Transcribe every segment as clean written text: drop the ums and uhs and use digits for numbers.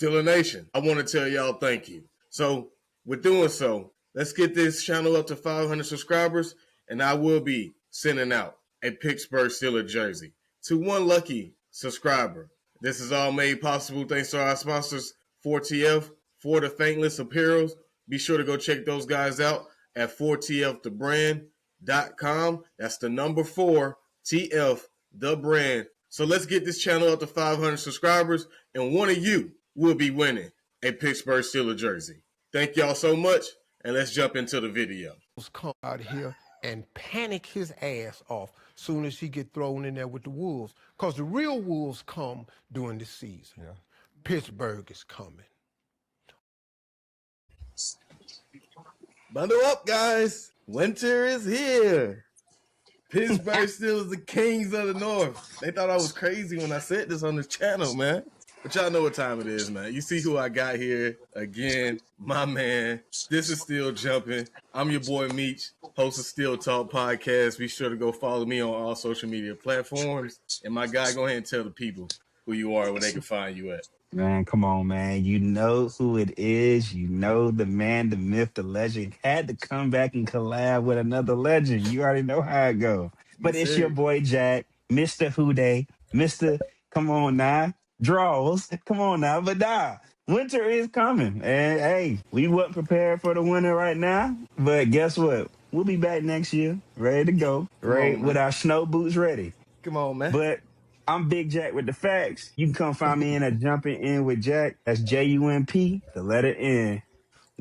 Steeler Nation, I want to tell y'all thank you. So, with doing so, let's get this channel up to 500 subscribers, and I will be sending out a Pittsburgh Steelers jersey to one lucky subscriber. This is all made possible thanks to our sponsors, 4TF, For the Faintless Apparels. Be sure to go check those guys out at 4tfthebrand.com. That's the number 4TF, the brand. So let's get this channel up to 500 subscribers, and one of you will be winning a Pittsburgh Steelers jersey. Thank y'all so much, and let's jump into the video. Come out here and panic his ass off soon as he get thrown in there with the Wolves, because the real Wolves come during the season. Yeah. Pittsburgh is coming. Bundle up, guys. Winter is here. Pittsburgh Steelers, the kings of the North. They thought I was crazy when I said this on this channel, man. But y'all know what time it is, man. You see who I got here. Again, my man. This is Still Jumping. I'm your boy, Meech, host of Still Talk Podcast. Be sure to go follow me on all social media platforms. And my guy, go ahead and tell the people who you are, where they can find you at. Man, come on, man. You know who it is. You know the man, the myth, the legend. Had to come back and collab with another legend. You already know how it go. But it's your boy, Jack, Mr. Houday, Mr. Come on now, Draws. Come on now. But nah, winter is coming. And hey, we wasn't prepared for the winter right now. But guess what? We'll be back next year, ready to go, right? With our snow boots ready. Come on, man. But I'm Big Jack with the facts. You can come find me in at Jumping In with Jack. That's JUMP, the letter N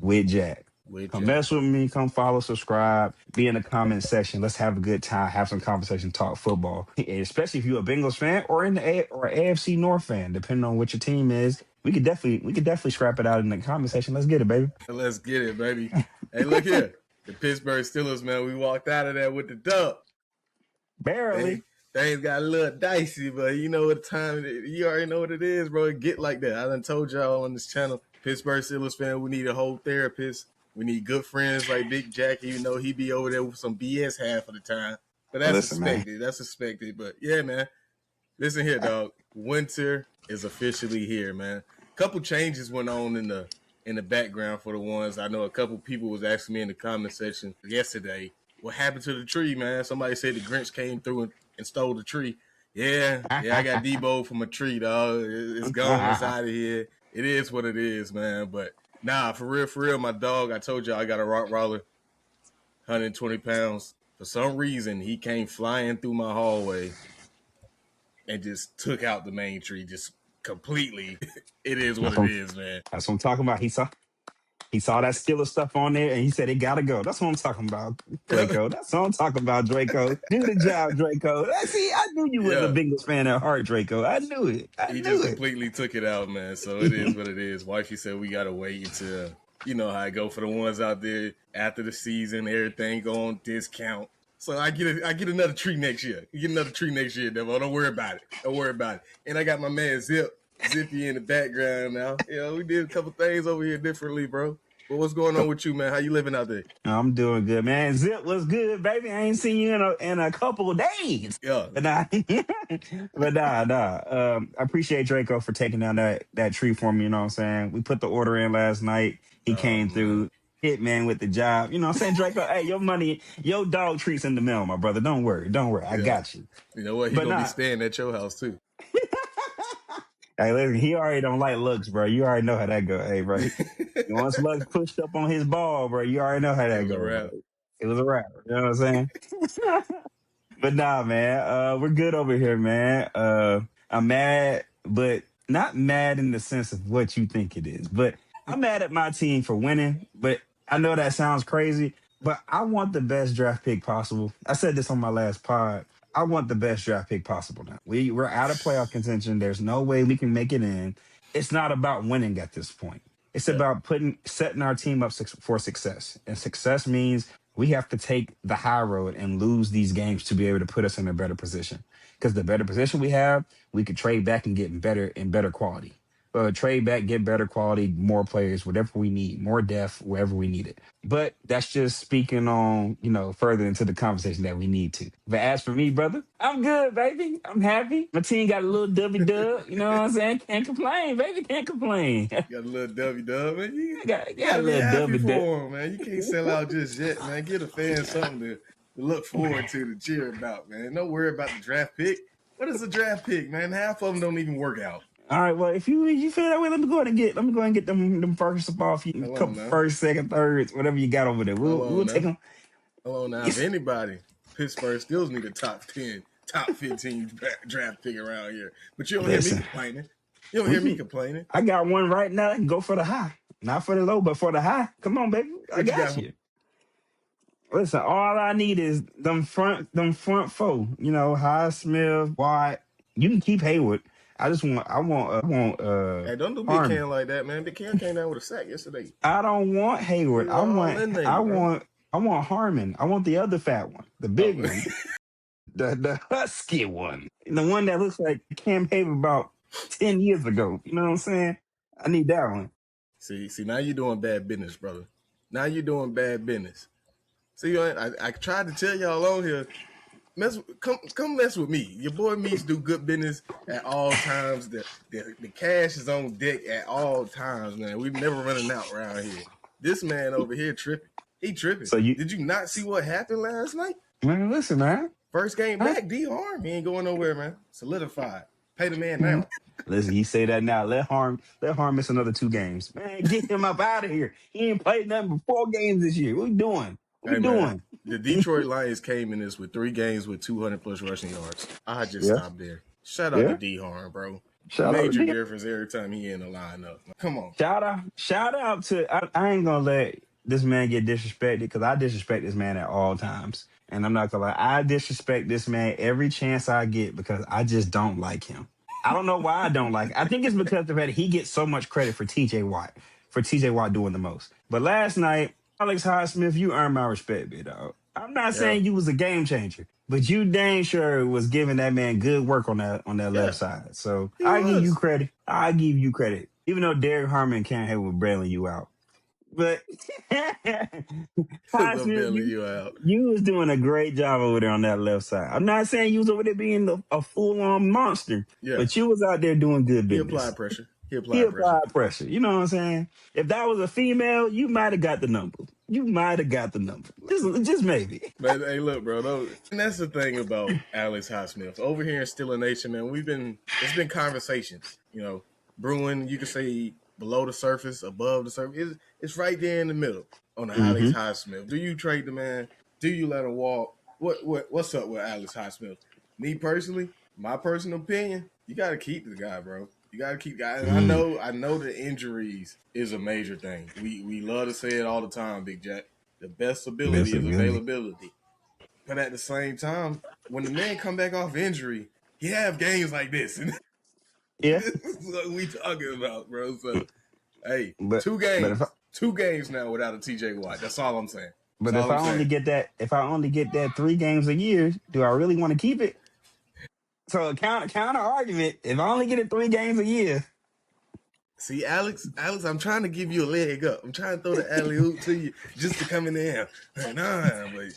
with Jack. Come mess with me. Come follow, subscribe, be in the comment section. Let's have a good time, have some conversation, talk football. Especially if you're a Bengals fan or in the AFC North fan, depending on what your team is. We could definitely scrap it out in the comment section. Let's get it, baby. Let's get it, baby. Hey, look here. The Pittsburgh Steelers, man, we walked out of there with the dub. Barely. Hey. Things got a little dicey, but you know what time you already know what it is, bro. It get like that. I done told y'all on this channel, Pittsburgh Steelers fan, we need a whole therapist. We need good friends like Big Jack. You know, he be over there with some BS half of the time. But that's expected. Man. That's expected. But yeah, man. Listen here, dog. Winter is officially here, man. A couple changes went on in the background for the ones. I know a couple people was asking me in the comment section yesterday, what happened to the tree, man? Somebody said the Grinch came through and stole the tree. Yeah, I got Debo from a tree, dog. It's gone. It's out of here. It is what it is, man. But nah, for real, my dog, I told you I got a Rottweiler, 120 pounds. For some reason, he came flying through my hallway and just took out the main tree, just completely. It is what it is, man. That's what I'm talking about. He saw that Steelers stuff on there, and he said it gotta go. That's what I'm talking about, Draco. That's what I'm talking about, Draco. Do the job, Draco. See, I knew you was a Bengals fan at heart, Draco. I knew it. He just completely took it out, man. So it is what it is. Wifey said we gotta wait until, you know how I go for the ones out there after the season, everything go on discount. So I get another tree next year. You get another tree next year, Devo. Don't worry about it. And I got my man Zippy in the background now. You know, we did a couple things over here differently, bro. But what's going on with you, man? How you living out there? I'm doing good, man. Zip was good, baby. I ain't seen you in a couple of days. Yeah. But I appreciate Draco for taking down that tree for me, you know what I'm saying? We put the order in last night. He came through. Hitman with the job. You know what I'm saying, Draco? Hey, your money, your dog treats in the mail, my brother. Don't worry. I got you. You know what? He gonna be staying at your house, too. Hey, listen, he already don't like looks, bro. You already know how that go. Hey, bro. Once Lux pushed up on his ball, bro, you already know how that go. It was a wrap. You know what I'm saying? But nah, man. We're good over here, man. I'm mad, but not mad in the sense of what you think it is. But I'm mad at my team for winning. But I know that sounds crazy, but I want the best draft pick possible. I said this on my last pod. I want the best draft pick possible now. We're out of playoff contention. There's no way we can make it in. It's not about winning at this point. It's about setting our team up for success. And success means we have to take the high road and lose these games to be able to put us in a better position. Because the better position we have, we could trade back and get better quality. trade back, get better quality, more players, whatever we need, more depth, wherever we need it. But that's just speaking on, further into the conversation that we need to. But as for me, brother, I'm good, baby. I'm happy. My team got a little dub. You know what I'm saying? Can't complain, baby. Can't complain. Got a little dub, man. You got gotta a be little happy dub. for him, man. You can't sell out just yet, man. Get a fan something to look forward to cheer about, man. Don't worry about the draft pick. What is a draft pick, man? Half of them don't even work out. All right, well, if you feel that way, let me go ahead and get them first off you, couple first, second, thirds, whatever you got over there. We'll take them. Hold on now. If anybody, Pittsburgh Steelers need a top 10, top 15 draft pick around here. But you don't hear me complaining. You don't hear me complaining. I got one right now. I can go for the high. Not for the low, but for the high. Come on, baby. I got you. Listen, all I need is them front four. Highsmith, Watt. You can keep Hayward. I want. Hey, don't do Big Cam like that, man. Big Cam came down with a sack yesterday. I don't want Hayward. I want Harmon. I want the other fat one, the big one, the husky one, the one that looks like Cam Hayward about 10 years ago. You know what I'm saying? I need that one. See, now you're doing bad business, brother. Now you're doing bad business. See, I tried to tell y'all on here, come mess with me. Your boy Meats do good business at all times. The cash is on deck at all times, man. We've never running out around here. This man over here tripping. He tripping. So did you not see what happened last night? Man, listen, man. First game back, D-Harm. He ain't going nowhere, man. Solidified. Pay the man now. Listen, he say that now. Let Harm miss another 2 games. Man, get him up out of here. He ain't played nothing but 4 games this year. What we doing? Man, the Detroit Lions came in this with 3 games with 200+ rushing yards. I just stopped there. Shout out to D-Harm, bro. Major difference every time he in the lineup. Come on. Shout out to I ain't gonna let this man get disrespected because I disrespect this man at all times. And I'm not gonna lie, I disrespect this man every chance I get because I just don't like him. I don't know why I don't like him. I think it's because of the fact that he gets so much credit for TJ Watt doing the most. But last night, Alex Highsmith, you earned my respect, big dog. I'm not saying you was a game changer, but you dang sure was giving that man good work on that left side. So I give you credit. I give you credit. Even though Derek Harmon can't have with bailing you out. But Highsmith, you was doing a great job over there on that left side. I'm not saying you was over there being a full-on monster, but you was out there doing good business. He applied pressure. He applied pressure. You know what I'm saying? If that was a female, you might have got the number. Just maybe. But hey, look, bro. And that's the thing about Alex Highsmith. Over here in Steeler Nation, man, it's been conversations, brewing, you could say below the surface, above the surface. It's right there in the middle on the Alex Highsmith. Do you trade the man? Do you let him walk? What's up with Alex Highsmith? Me personally, my personal opinion, you got to keep the guy, bro. You got to keep guys. I know the injuries is a major thing. We love to say it all the time, Big Jack. The best ability is availability. But at the same time, when the man come back off injury, he have games like this. This is what we talking about, bro. So, hey, 2 games now without a TJ Watt. That's all I'm saying. But if I only get that 3 games a year, do I really want to keep it? So a counter argument, if I only get it 3 games a year. See, Alex, I'm trying to give you a leg up. I'm trying to throw the alley-oop to you just to come in there. But the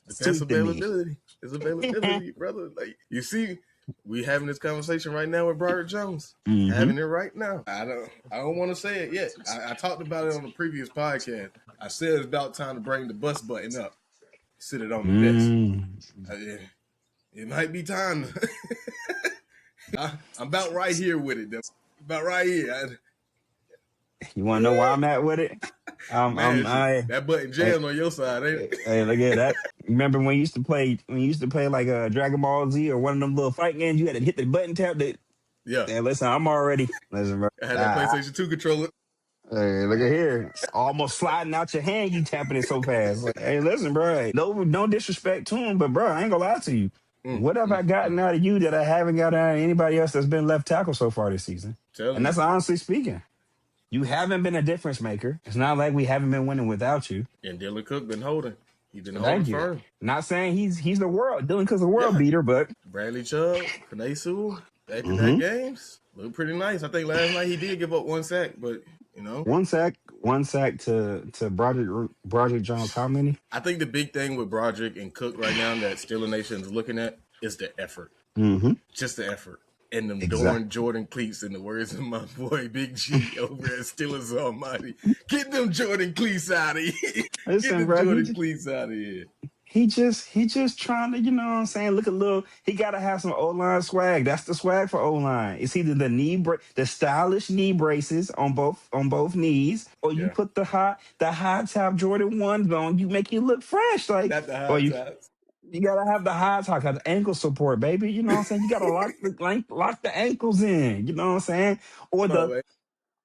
best availability is availability, brother. Like, you see, we having this conversation right now with Broderick Jones. Having it right now. I don't want to say it yet. I talked about it on the previous podcast. I said it's about time to bring the bus button up. Sit it on the desk. It might be time. I'm about right here with it, though. About right here. You want to know where I'm at with it? That button jammed on your side, ain't it? Hey, look at that. Remember when you used to play like a Dragon Ball Z or one of them little fight games? You had to hit the button tap. Listen, I'm already. Listen, bro. I had that PlayStation 2 controller. Hey, look at here. Almost sliding out your hand, you tapping it so fast. Like, hey, listen, bro. No disrespect to him, but, bro, I ain't going to lie to you. What have I gotten out of you that I haven't gotten out of anybody else that's been left tackle so far this season? And that's honestly speaking. You haven't been a difference maker. It's not like we haven't been winning without you. And Dylan Cook been holding. He's been holding firm. Not saying he's the world. Dylan Cook's a world beater, but Bradley Chubb, Panay Sewell. Back-to-back games look pretty nice. I think last night he did give up 1 sack, but one sack to Broderick Jones. How many? I think the big thing with Broderick and Cook right now that Steeler Nation is looking at is the effort. Just the effort. And them darn Jordan cleats, in the words of my boy Big G over at Steelers Almighty. Get them Jordan cleats out of here. Listen, Get the bro, Jordan cleats out of here. He just trying to, you know what I'm saying? Look a little. He got to have some O-line swag. That's the swag for O-line. It's either the stylish knee braces on both knees, or you put the high top Jordan ones on. You make you look fresh, like. Not the high tops. You gotta have the high top, got the ankle support, baby. You know what I'm saying? You gotta lock the ankles in. You know what I'm saying?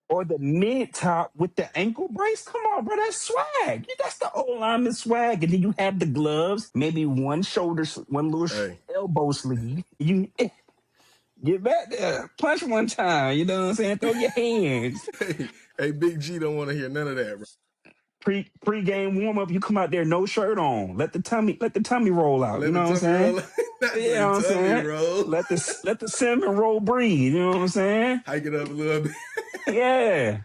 Or the mid top with the ankle brace. Come on, bro, that's swag. That's the old lineman swag. And then you have the gloves, maybe one little elbow sleeve. You get back there, punch one time. You know what I'm saying? Throw your hands. Hey, Big G don't want to hear none of that, bro. Pre-game warm up, you come out there no shirt on. Let the tummy roll out. You know what I'm saying? You know what I'm saying? Let the cinnamon roll breathe. You know what I'm saying? Hike it up a little bit. Yeah.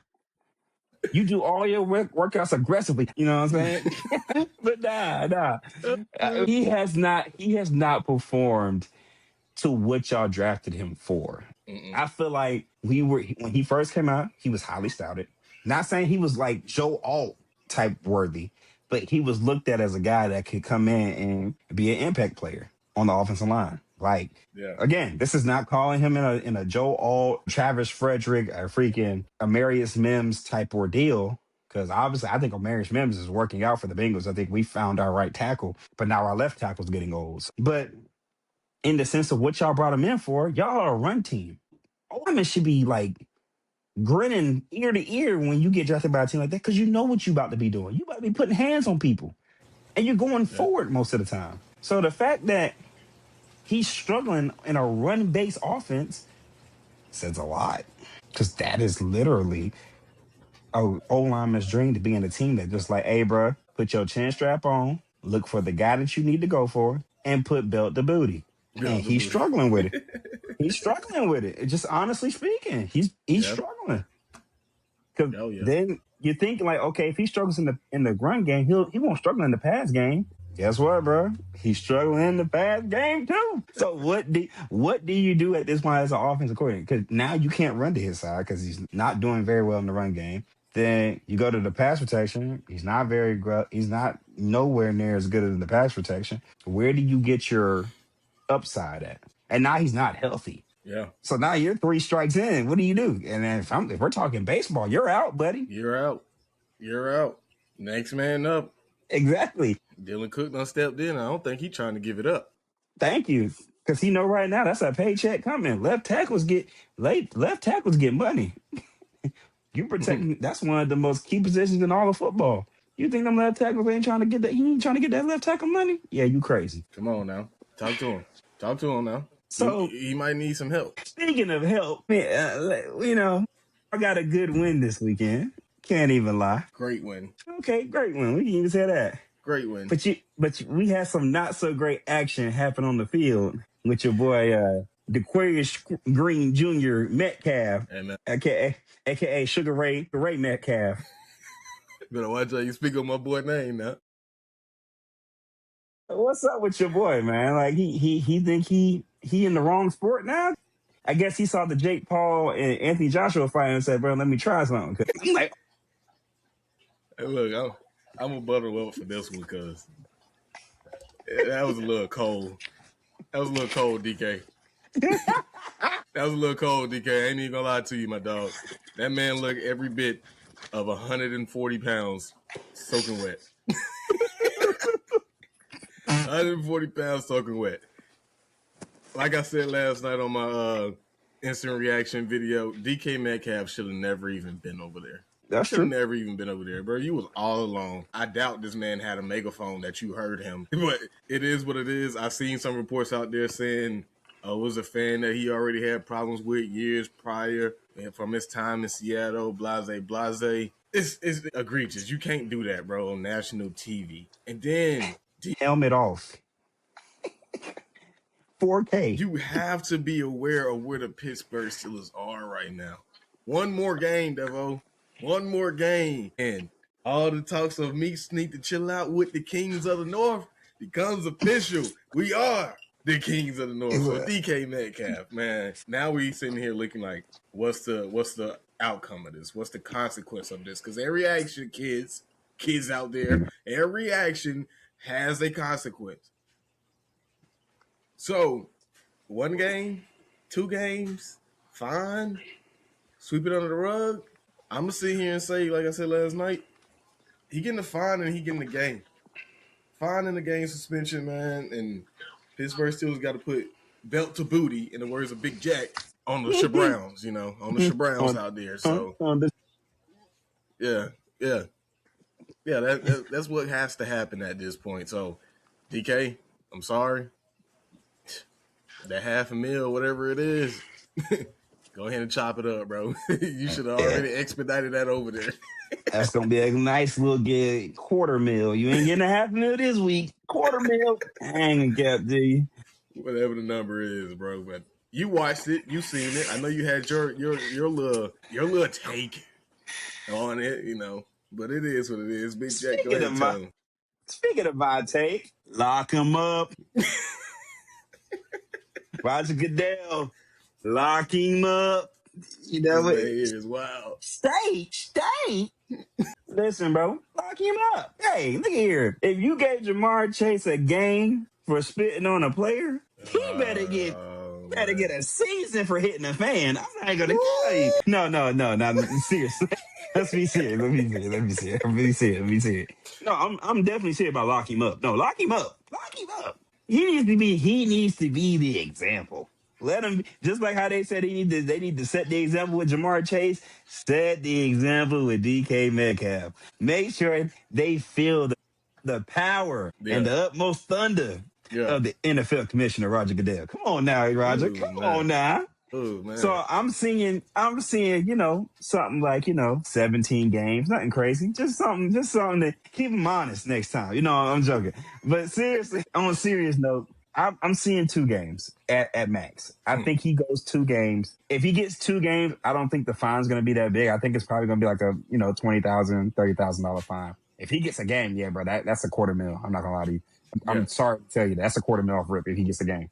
You do all your workouts aggressively. You know what I'm saying? But nah. He has not performed to what y'all drafted him for. I feel like when he first came out, he was highly scouted. Not saying he was like Joe Alt type worthy, but he was looked at as a guy that could come in and be an impact player on the offensive line. Like, again, this is not calling him in a Joe Alt, Travis Frederick, or freaking Amarius Mims type ordeal. Because obviously, I think Amarius Mims is working out for the Bengals. I think we found our right tackle, but now our left tackle's getting old. But in the sense of what y'all brought him in for, y'all are a run team. Linemen should be like grinning ear to ear when you get drafted by a team like that, because you know what you about to be doing. You about to be putting hands on people, and you're going forward most of the time. So the fact that he's struggling in a run-based offense says a lot, because that is literally a O-lineman's dream, to be in a team that just like, hey, bro, put your chin strap on, look for the guy that you need to go for, and put belt to booty. And he's struggling with it. He's struggling with it. Just honestly speaking, he's struggling. Because then you think like, okay, if he struggles in the run game, he won't struggle in the pass game. Guess what, bro? He's struggling in the pass game too. So what do you do at this point as an offensive coordinator? Because now you can't run to his side because he's not doing very well in the run game. Then you go to the pass protection. He's not he's not nowhere near as good as the pass protection. Where do you get your upside at? And now he's not healthy. Yeah. So now you're 3 strikes in. What do you do? And then if we're talking baseball, you're out, buddy. You're out. Next man up. Exactly. Dylan Cook done stepped in. I don't think he's trying to give it up. Thank you. Because he know right now that's a paycheck coming. Left tackles get money. You protecting, that's one of the most key positions in all of football. You think them left tackles ain't trying to get that? He ain't trying to get that left tackle money? Yeah, you crazy. Come on now. Talk to him now. So he might need some help. Speaking of help, I got a good win this weekend. Can't even lie. Great win. Okay, great win. We can even say that. Great win. But we had some not so great action happen on the field with your boy D'Quarius Green Jr. Metcalf, aka Sugar Ray Metcalf. Better watch how you speak on my boy name now. What's up with your boy, man? Like he think he in the wrong sport now? I guess he saw the Jake Paul and Anthony Joshua fight and said, "Bro, let me try something." I'm like, hey, look, I'm gonna butter up for this one because that was a little cold. That was a little cold, DK. That was a little cold, DK. I ain't even gonna lie to you, my dog. That man looked every bit of 140 pounds soaking wet. 140 pounds soaking wet. Like I said last night on my instant reaction video, DK Metcalf should have never even been over there. That's true. Never even been over there, bro. You was all alone. I doubt this man had a megaphone that you heard him. But it is what it is. I've seen some reports out there saying it was a fan that he already had problems with years prior and from his time in Seattle, blase. It's egregious. You can't do that, bro, on national TV. And then helmet off. 4K. You have to be aware of where the Pittsburgh Steelers are right now. One more game, Devo. One more game. And all the talks of me need to chill out with the Kings of the North becomes official. We are the Kings of the North. So DK Metcalf, man. Now we sitting here looking like, what's the outcome of this? What's the consequence of this? Because every action, kids out there, every action has a consequence. So 1 game, 2 games, fine. Sweep it under the rug. I'm gonna sit here and say, like I said last night, he getting the fine and he getting the game. Fine in the game suspension, man. And Pittsburgh Steelers got to put belt to booty, in the words of Big Jack, on the Shabrowns, on the Shabrowns out there. So yeah. That's what has to happen at this point. So DK, I'm sorry. That $500,000, whatever it is, go ahead and chop it up, bro. You should have already expedited that over there. That's gonna be a nice little $250,000. You ain't getting $500,000 this week. $250,000. Hang gap, do you? Whatever the number is, bro. But you watched it, you seen it. I know you had your little take on it, But it is what it is. Big Jack, go ahead and tell him. Speaking of my take, lock him up. Roger Goodell, lock him up. You know what? This is wild. Stay. Listen, bro, lock him up. Hey, look here. If you gave Jamar Chase a game for spitting on a player, he better get a season for hitting a fan. I'm not gonna tell you. No. Seriously. Let's be serious. Let me see it. No, I'm definitely serious about lock him up. No, lock him up. He needs to be the example. Let him, just like how they said they need to set the example with Jamar Chase, set the example with DK Metcalf. Make sure they feel the power and the utmost thunder of the NFL commissioner, Roger Goodell. Come on now, Roger. Come on now. Ooh, man. So I'm seeing, something like, 17 games, nothing crazy, just something to keep him honest next time. I'm joking. But seriously, on a serious note, I'm seeing 2 games at max. I think he goes 2 games. If he gets 2 games, I don't think the fine's going to be that big. I think it's probably going to be like a, $20,000, $30,000 fine. If he gets a game, yeah, bro, that's $250,000. I'm not going to lie to you. I'm sorry to tell you, that's $250,000 off rip if he gets a game.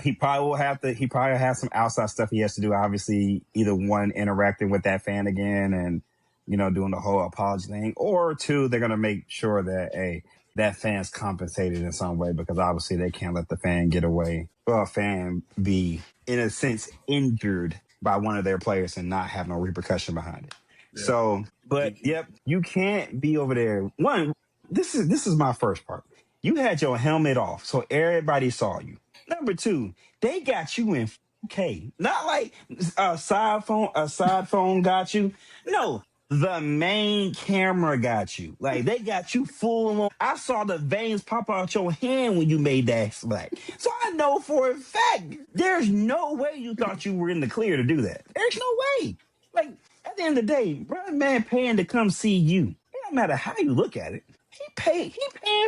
He probably has some outside stuff he has to do. Obviously, either 1, interacting with that fan again and, doing the whole apology thing, or 2, they're going to make sure that, that fan's compensated in some way, because obviously they can't let the fan get away, or a fan be, in a sense, injured by one of their players and not have no repercussion behind it. Yeah. So, but you can't be over there. One, this is my first part. You had your helmet off, so everybody saw you. Number 2, they got you in 4K. Not like a side phone got you. No, the main camera got you. Like, they got you full on. I saw the veins pop out your hand when you made that splash. So I know for a fact, there's no way you thought you were in the clear to do that. There's no way. Like, at the end of the day, brother man paying to come see you. It don't matter how you look at it. He paying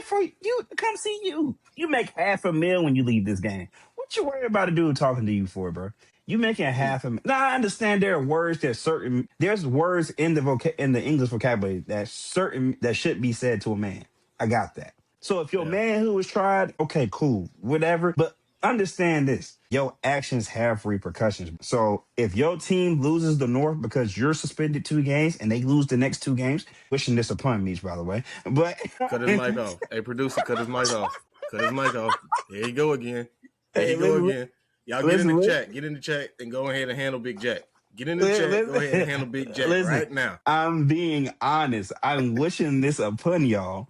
for you to come see you. You make $500,000 when you leave this game. What you worry about a dude talking to you for, bro? You making $500,000. Now I understand there are words. There's words in the English vocabulary that should be said to a man. I got that. So if your man who was tried, okay, cool, whatever. But understand this: your actions have repercussions. So if your team loses the North because you're suspended 2 games and they lose the next 2 games, wishing this upon me, by the way. But cut his mic off. Hey, producer, cut his mic off. There you go again. Y'all get in the chat. Get in the chat and go ahead and handle Big Jack. Get in the chat. Go ahead and handle Big Jack right now. I'm being honest. I'm wishing this upon y'all.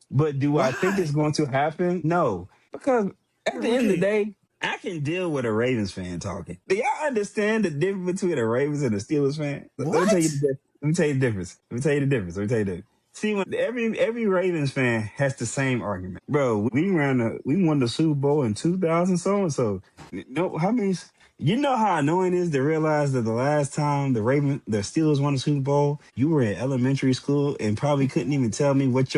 But do I think it's going to happen? No. Because at the end of the day, I can deal with a Ravens fan talking. Do y'all understand the difference between a Ravens and a Steelers fan? Let me tell you the difference. See, when every Ravens fan has the same argument. Bro, we won the Super Bowl in 2000 so-and-so. No, how many You know how annoying it is to realize that the last time the Steelers won the Super Bowl, you were in elementary school and probably couldn't even tell me what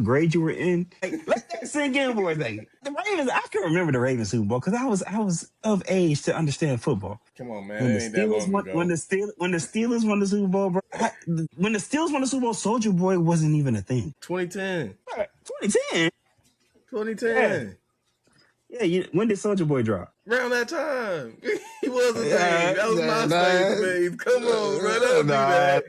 grade you were in. Like, let that sink in for a second. The Ravens, I can remember the Ravens Super Bowl because I was of age to understand football. Come on, man, it ain't that long ago. When the Steelers won the Super Bowl, bro, when the Steelers won the Super Bowl, Soldier Boy wasn't even a thing. 2010. 2010. 2010. Yeah. When did Soldier Boy drop? Around that time. He was a thing. That was MySpace days. Come on, bro. Don't do that.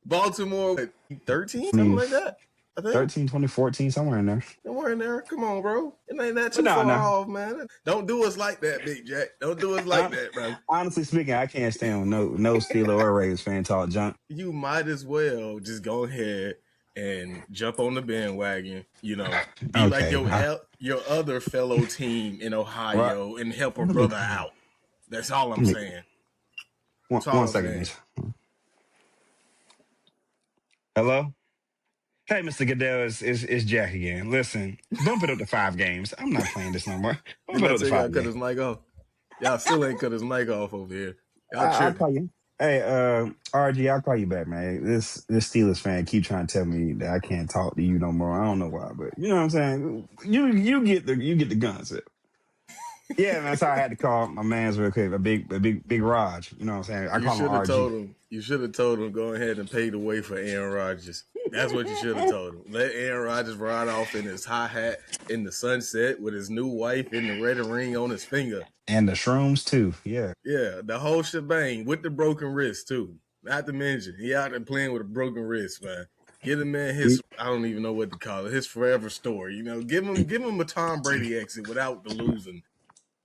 Baltimore, 13? Something like that. I think. 13, 2014, somewhere in there. Somewhere in there. Come on, bro. It ain't that too far off, man. Don't do us like that, Big Jack. Don't do us like that, bro. Honestly speaking, I can't stand when no Steeler or Ravens fan talk junk. You might as well just go ahead and jump on the bandwagon, be like your other fellow team in Ohio and help a brother out. That's all I'm saying. One second. Hello? Hey, Mr. Goodell, it's Jack again. Listen, bump it up to 5 games. I'm not playing this no more. Bump it up to 5 games. Cut his mic off. Y'all still ain't cut his mic off over here. I'll call you. Hey, RG, I'll call you back, man. This Steelers fan keep trying to tell me that I can't talk to you no more. I don't know why, but you know what I'm saying. You get the concept. Yeah, man. So I had to call my man's real quick, a big Raj. You know what I'm saying. I call him RG. You should have told him go ahead and pay the way for Aaron Rodgers. That's what you should have told him. Let Aaron Rodgers ride off in his high hat in the sunset with his new wife in the red ring on his finger. And the shrooms too. Yeah. Yeah, the whole shebang with the broken wrist too. Not to mention, he out there playing with a broken wrist, man. Give the man his, I don't even know what to call it, his forever story. Give him a Tom Brady exit without the losing.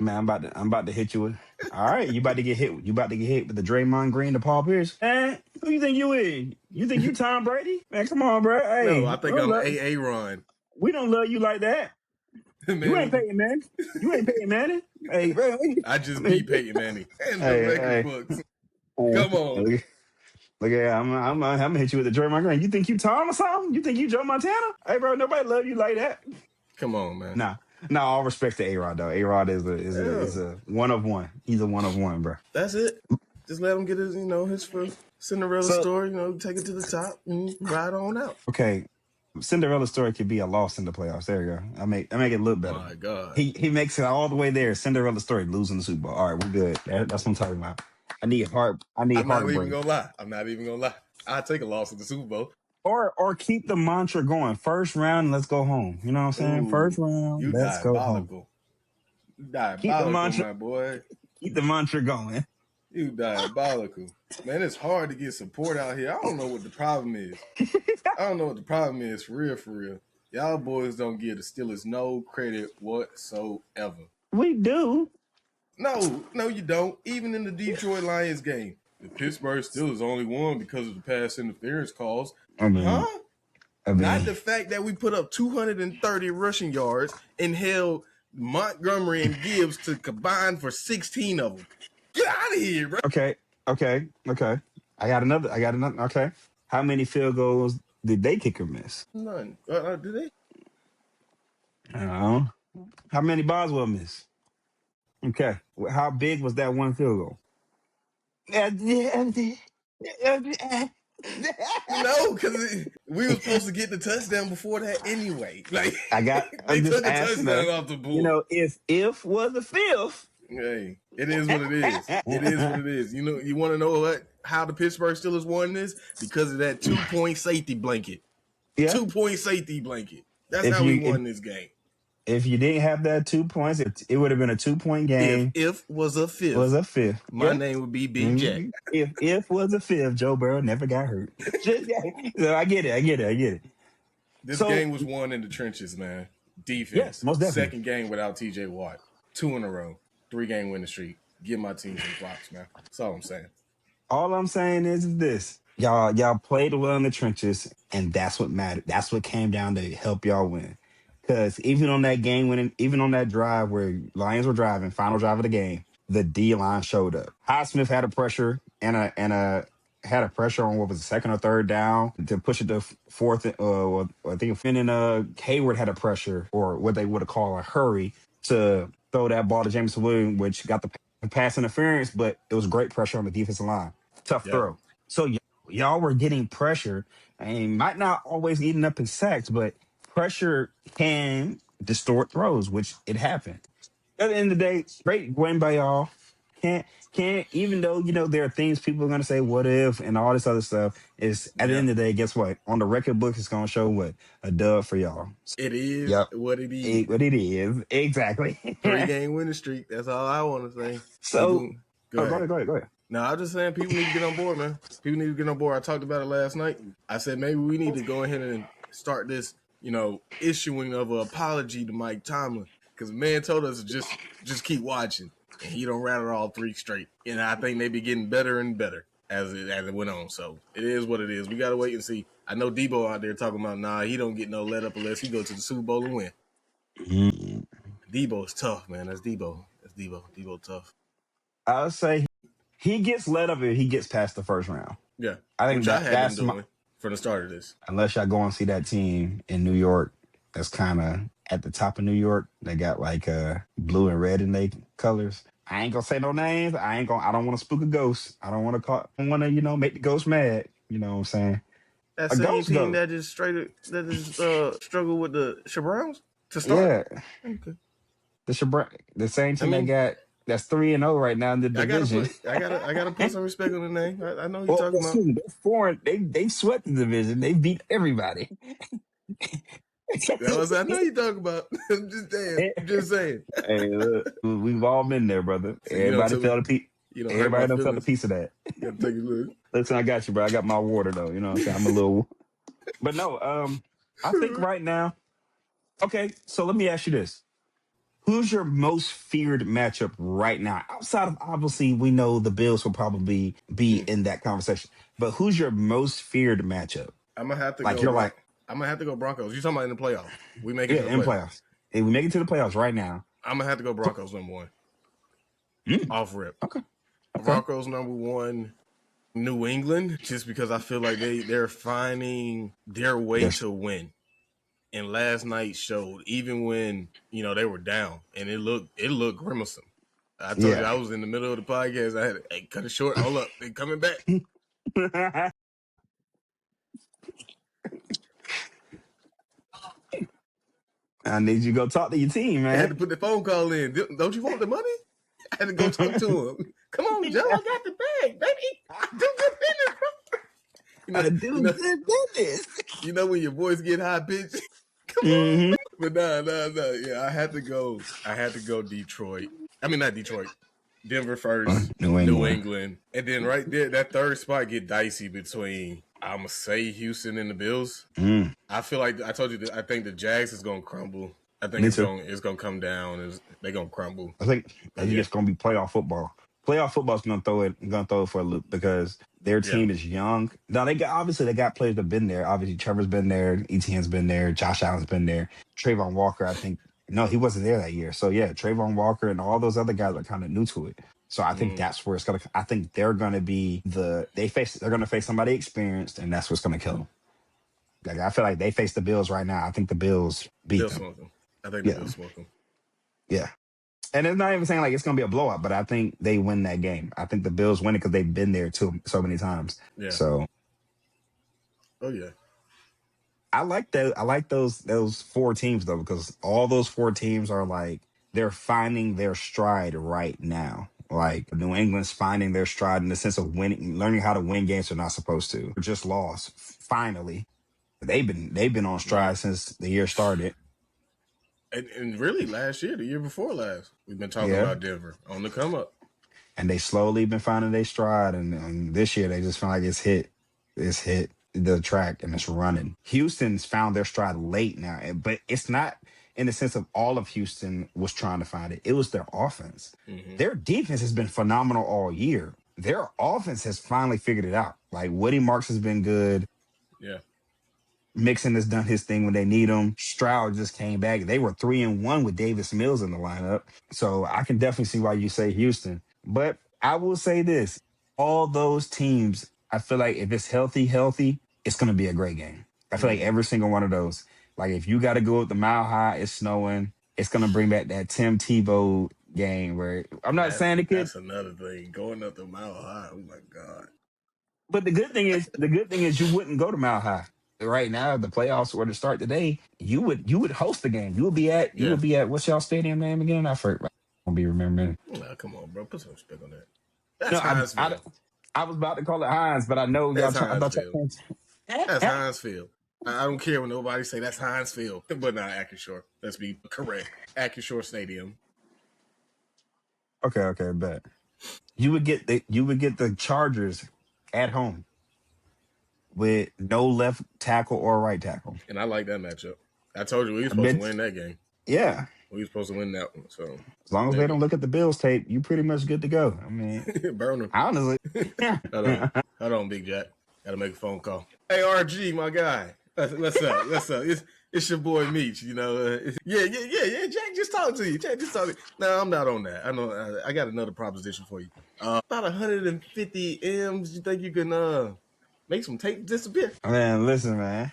Man, I'm about to hit you with. All right, you about to get hit. You about to get hit with the Draymond Green to Paul Pierce. Man, who you think you is? You think you Tom Brady? Man, come on, bro. Hey, no, I think I'm AA Ron. We don't love you like that. Man, you ain't Peyton Manning. You ain't Peyton Manning. Hey, bro. I just beat Peyton Manning. And the record books. Come on. Look at I'm gonna hit you with the Draymond Green. You think you Tom or something? You think you Joe Montana? Hey, bro, nobody love you like that. Come on, man. Nah. No, all respect to A-Rod, though. A-Rod is a one of one. He's a one of one, bro. That's it. Just let him get his, his first Cinderella story, take it to the top and ride on out. Okay. Cinderella story could be a loss in the playoffs. There you go. I make it look better. My God. He makes it all the way there. Cinderella story, losing the Super Bowl. All right, we're good. That's what I'm talking about. I'm not even gonna lie. I'll take a loss in the Super Bowl. Or keep the mantra going. First round, let's go home. You know what I'm saying? Ooh, first round, let's go home. Diabolical, my boy. Keep the mantra going. You diabolical. Man, it's hard to get support out here. I don't know what the problem is. For real. Y'all boys don't give the Steelers no credit whatsoever. We do. No, you don't. Even in the Detroit Lions game, the Pittsburgh Steelers only won because of the pass interference calls. Not the fact that we put up 230 rushing yards and held Montgomery and Gibbs to combine for 16 of them. Get out of here, bro. Okay. I got another. Okay. How many field goals did they kick or miss? None. Did they? I don't know. How many Boswell miss? Okay. How big was that one field goal? No, because we were supposed to get the touchdown before that anyway. Like they took a touchdown off the board. If was the fifth. Hey, it is what it is. It is what it is. You want to know how the Pittsburgh Steelers won this? Because of that 2-point safety blanket. Yeah. 2-point safety blanket. That's how we won this game. If you didn't have that 2 points, it would have been a 2-point game. If was a fifth. My name would be Big Jack. If was a fifth, Joe Burrow never got hurt. So I get it. This game was won in the trenches, man. Defense. Yes, most definitely. Second game without TJ Watt. 2 in a row. 3-game winning streak. Give my team some props, man. That's all I'm saying. All I'm saying is this. Y'all played well in the trenches, and that's what mattered. That's what came down to help y'all win. Because even on that drive where Lions were driving, final drive of the game, the D-line showed up. Highsmith had a pressure had a pressure on what was the second or third down to push it to fourth. I think Finn and Hayward had a pressure or what they would have called a hurry to throw that ball to Jameson Williams, which got the pass interference, but it was great pressure on the defensive line. Tough Yeah, throw. So y'all were getting pressure, and might not always eating up in sacks, but pressure can distort throws, which it happened. At the end of the day, great win by y'all. Can't even though there are things people are gonna say what if and all this other stuff is at the yeah. end of the day, guess what? On the record book it's gonna show what? A dub for y'all. It is Yep. what it is. What it is. Exactly. 3-game winning streak. That's all I want to say. So Go ahead. go ahead. No, I'm just saying people need to get on board, man. People need to get on board. I talked about it last night. I said maybe we need to go ahead and start this, issuing of an apology to Mike Tomlin, because the man told us to just keep watching, and he don't rattle all 3 straight. And I think they be getting better and better as it went on. So it is what it is. We gotta wait and see. I know Debo out there talking about he don't get no let up unless he go to the Super Bowl and win. Mm. Debo's tough, man. That's Debo. Debo tough. I would say he gets let up if he gets past the first round. Yeah, I think which I had that's been doing from the start of this. unless y'all go and see that team in New York that's kind of at the top of New York. They got like blue and red in their colors. I ain't gonna say no names. I don't want to spook a ghost. I don't want to make the ghost mad. You know what I'm saying? That A same ghost team ghost. that just struggled with the Browns to start. Yeah. Okay. The same team that's 3-0 right now in the division. I gotta put some respect on the name. I know you're Well, talking about. they're foreign. They swept the division. They beat everybody. I know you're talking about. I'm just saying. Hey, look, we've all been there, brother. So Everybody felt a piece. Everybody done felt a piece of that. You gotta take a look. Listen, I got you, bro. I got my water though. You know what I'm saying? I'm a little, but no. I think right now. Okay, so let me ask you this: who's your most feared matchup right now? Outside of obviously, we know the Bills will probably be in that conversation, but who's your most feared matchup? I'm gonna have to Like go. you're like, I'm gonna have to go Broncos. You talking about in the playoffs? We make it to the in playoffs. playoffs. If we make it to the playoffs right now, I'm gonna have to go Broncos number 1. Off rip. Okay. Broncos number 1. New England, just because I feel like they're finding their way to win. And last night showed, even when they were down, and it looked grimacing. I told you I was in the middle of the podcast. I had to cut it short. Hold up, they coming back. I need you to go talk to your team, man. I had to put the phone call in. Don't you want the money? I had to go talk to him. Come on, Joe, I got the bag, baby. Do good business, bro. Good business. You know when your voice get high pitched? Come on. But no. Yeah, I had to go Detroit. I mean, not Detroit. Denver first, New England. And then right there, that third spot get dicey between, I'm going to say, Houston and the Bills. I feel like, I told you, I think the Jags is going to crumble. I think it's going to come down. They're going to crumble. I think it's going to be playoff football. Playoff football is going to throw it for a loop because their team is young. Now they got players that have been there. Obviously, Trevor's been there, Etienne's been there, Josh Allen's been there, Trayvon Walker. I think he wasn't there that year. So yeah, Trayvon Walker and all those other guys are kind of new to it. So I think that's where it's gonna. I think they're gonna be they're gonna face somebody experienced, and that's what's gonna kill them. Like I feel like they face the Bills right now. I think the Bills beat them. Smoke them. I think the Bills smoke them. Yeah. And it's not even saying like it's going to be a blowout, but I think they win that game. I think the Bills win it because they've been there too so many times. Yeah. So. Oh yeah. I like that. I like those 4 teams though, because all those 4 teams are like they're finding their stride right now. Like New England's finding their stride in the sense of learning how to win games they're not supposed to. Just lost finally. They've been on stride since the year started. And really last year, the year before last, we've been talking about Denver on the come up. And they slowly been finding their stride. And this year they just feel like it's hit the track and it's running. Houston's found their stride late now, but it's not in the sense of all of Houston was trying to find it. It was their offense. Their defense has been phenomenal all year. Their offense has finally figured it out. Like Woody Marks has been good. Yeah. Mixon has done his thing when they need him. Stroud just came back. They were 3-1 with Davis Mills in the lineup. So I can definitely see why you say Houston. But I will say this. All those teams, I feel like if it's healthy, it's going to be a great game. I feel like every single one of those. Like if you got to go up the Mile High, it's snowing. It's going to bring back that Tim Tebow game where I'm not saying it could. That's another thing. Going up the mile high. Oh my God. But the good thing is you wouldn't go to Mile High. Right now, if the playoffs were to start today, you would host the game. You would be at what's y'all stadium name again? I forgot. I won't be remembering. Nah, come on, bro. Put some respect on that. No, That's Hinesville. I was about to call it Hines, but I know y'all. That's I thought Hinesville. y'all. That's Hinesville. I don't care when nobody say that's Hinesville, but not Acrisure. Let's be correct. Acrisure Stadium. Okay, bet. You would get the Chargers at home with no left tackle or right tackle. And I like that matchup. I told you we were I supposed to bet. win that game. Yeah, We were supposed to win that one. So as long as they maybe. don't look at the Bills tape, you pretty much good to go. I mean, Burn them. honestly. Hold on, Big Jack. Gotta make a phone call. Hey, RG, my guy. What's up? What's up? It's your boy Meech, you know. Yeah. Jack, just talk to you. Jack, just talk to you. No, I'm not on that. I know. I got another proposition for you. About 150 M's. You think you can make some tape disappear? Man, listen, man.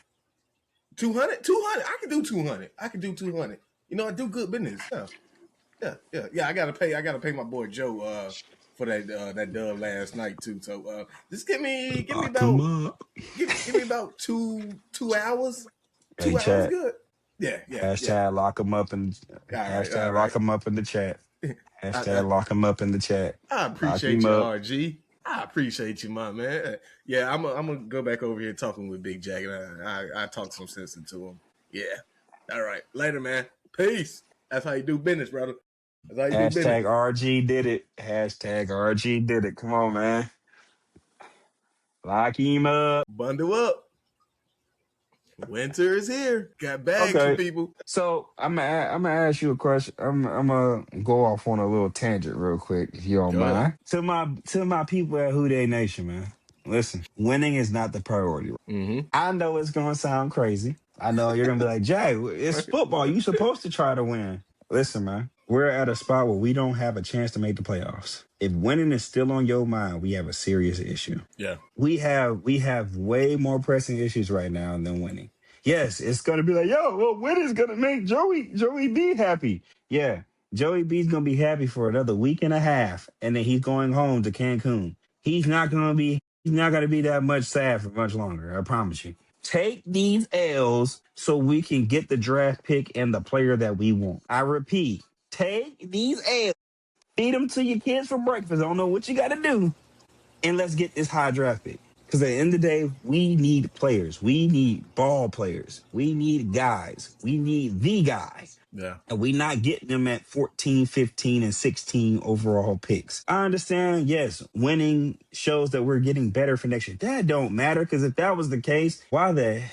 200? 200. I can do 200. I can do 200. You know, I do good business. Yeah. I gotta pay my boy Joe for that dub last night too. So just give me about two hours. Hey, 2 hours chat. good. Yeah. Hashtag lock them up and hashtag lock them up in the chat. Hashtag lock them up in the chat. I appreciate you, RG. I appreciate you, my man. Yeah, I'm gonna go back over here talking with Big Jack, and I talk some sense into him. Yeah. All right. Later, man. Peace. That's how you do business, brother. That's how you do business. Hashtag RG did it. Hashtag RG did it. Come on, man. Lock him up. Bundle up. Winter is here. Got bags for people. So I'm gonna ask you a question. I'm gonna go off on a little tangent real quick, if you don't mind. To my people at Who Dey Nation, man. Listen, winning is not the priority. Mm-hmm. I know it's gonna sound crazy. I know you're gonna be like, Jay, it's football. You're supposed to try to win. Listen, man, we're at a spot where we don't have a chance to make the playoffs. If winning is still on your mind, we have a serious issue. Yeah. We have way more pressing issues right now than winning. Yes, it's gonna be like, well, winning's gonna make Joey B happy. Yeah, Joey B's gonna be happy for another week and a half, and then he's going home to Cancun. He's not gonna be that much sad for much longer. I promise you. Take these L's so we can get the draft pick and the player that we want. I repeat, take these L's, feed them to your kids for breakfast. I don't know what you got to do, and let's get this high draft pick. Because at the end of the day, we need players. We need ball players. We need guys. We need the guys. Yeah. And we're not getting them at 14, 15, and 16 overall picks. I understand, yes, winning shows that we're getting better for next year. That don't matter, because if that was the case, why the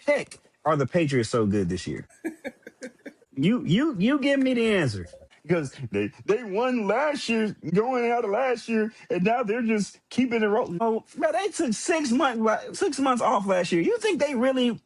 heck are the Patriots so good this year? You give me the answer. Because they won last year, going out of last year, and now they're just keeping it rolling. Oh, man, they took 6 months off last year. You think they really,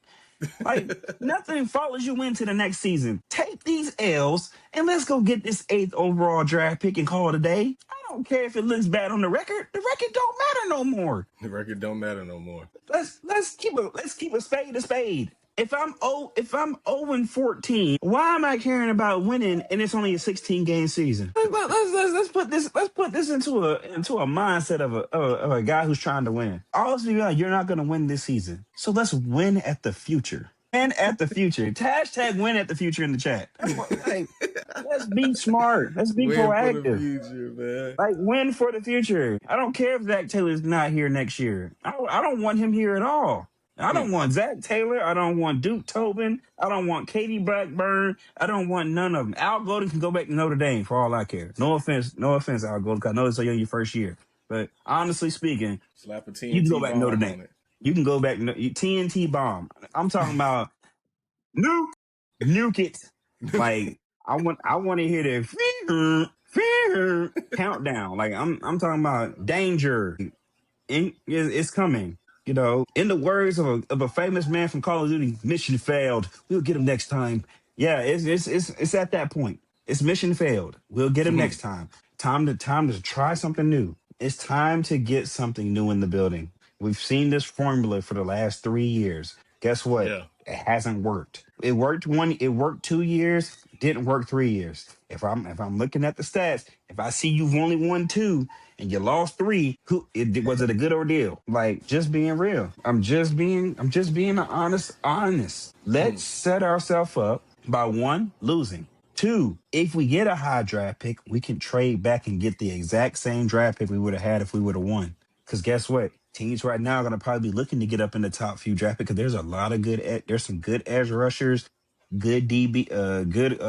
nothing follows you into the next season? Take these L's and let's go get this 8th overall draft pick and call it a day. I don't care if it looks bad on the record. The record don't matter no more. The record don't matter no more. Let's keep a spade a spade. If I'm 0-14, why am I caring about winning and it's only a 16-game season? Let's put this into a mindset of a guy who's trying to win. Obviously, you're not going to win this season, so let's win at the future. Win at the future. Hashtag win at the future in the chat. Let's be smart. Let's be proactive. For the future, man. Win for the future. I don't care if Zach Taylor's not here next year. I don't want him here at all. I don't want Zach Taylor. I don't want Duke Tobin. I don't want Katie Blackburn. I don't want none of them. Al Golden can go back to Notre Dame for all I care. No offense, Al Golden, because I know it's only your first year. But honestly speaking, slap a TNT you can go back to Notre Dame. It. You can go back to TNT bomb. I'm talking about nuke it. I want to hear the countdown. I'm talking about danger. It's coming. You know, in the words of a famous man from Call of Duty, mission failed. We'll get him next time. Yeah, it's at that point. It's mission failed. We'll get him next time. Time to try something new. It's time to get something new in the building. We've seen this formula for the last 3 years. Guess what? Yeah. It hasn't worked. It worked 2 years, didn't work 3 years. If I'm looking at the stats, if I see you've only won 2 and you lost 3, was it a good ordeal? Like, just being real. I'm just being honest. Let's set ourselves up by 1, losing. 2, if we get a high draft pick, we can trade back and get the exact same draft pick we would have had if we would have won. Because guess what? Teams right now are going to probably be looking to get up in the top few draft picks because there's a lot of there's some good edge rushers, good DB, good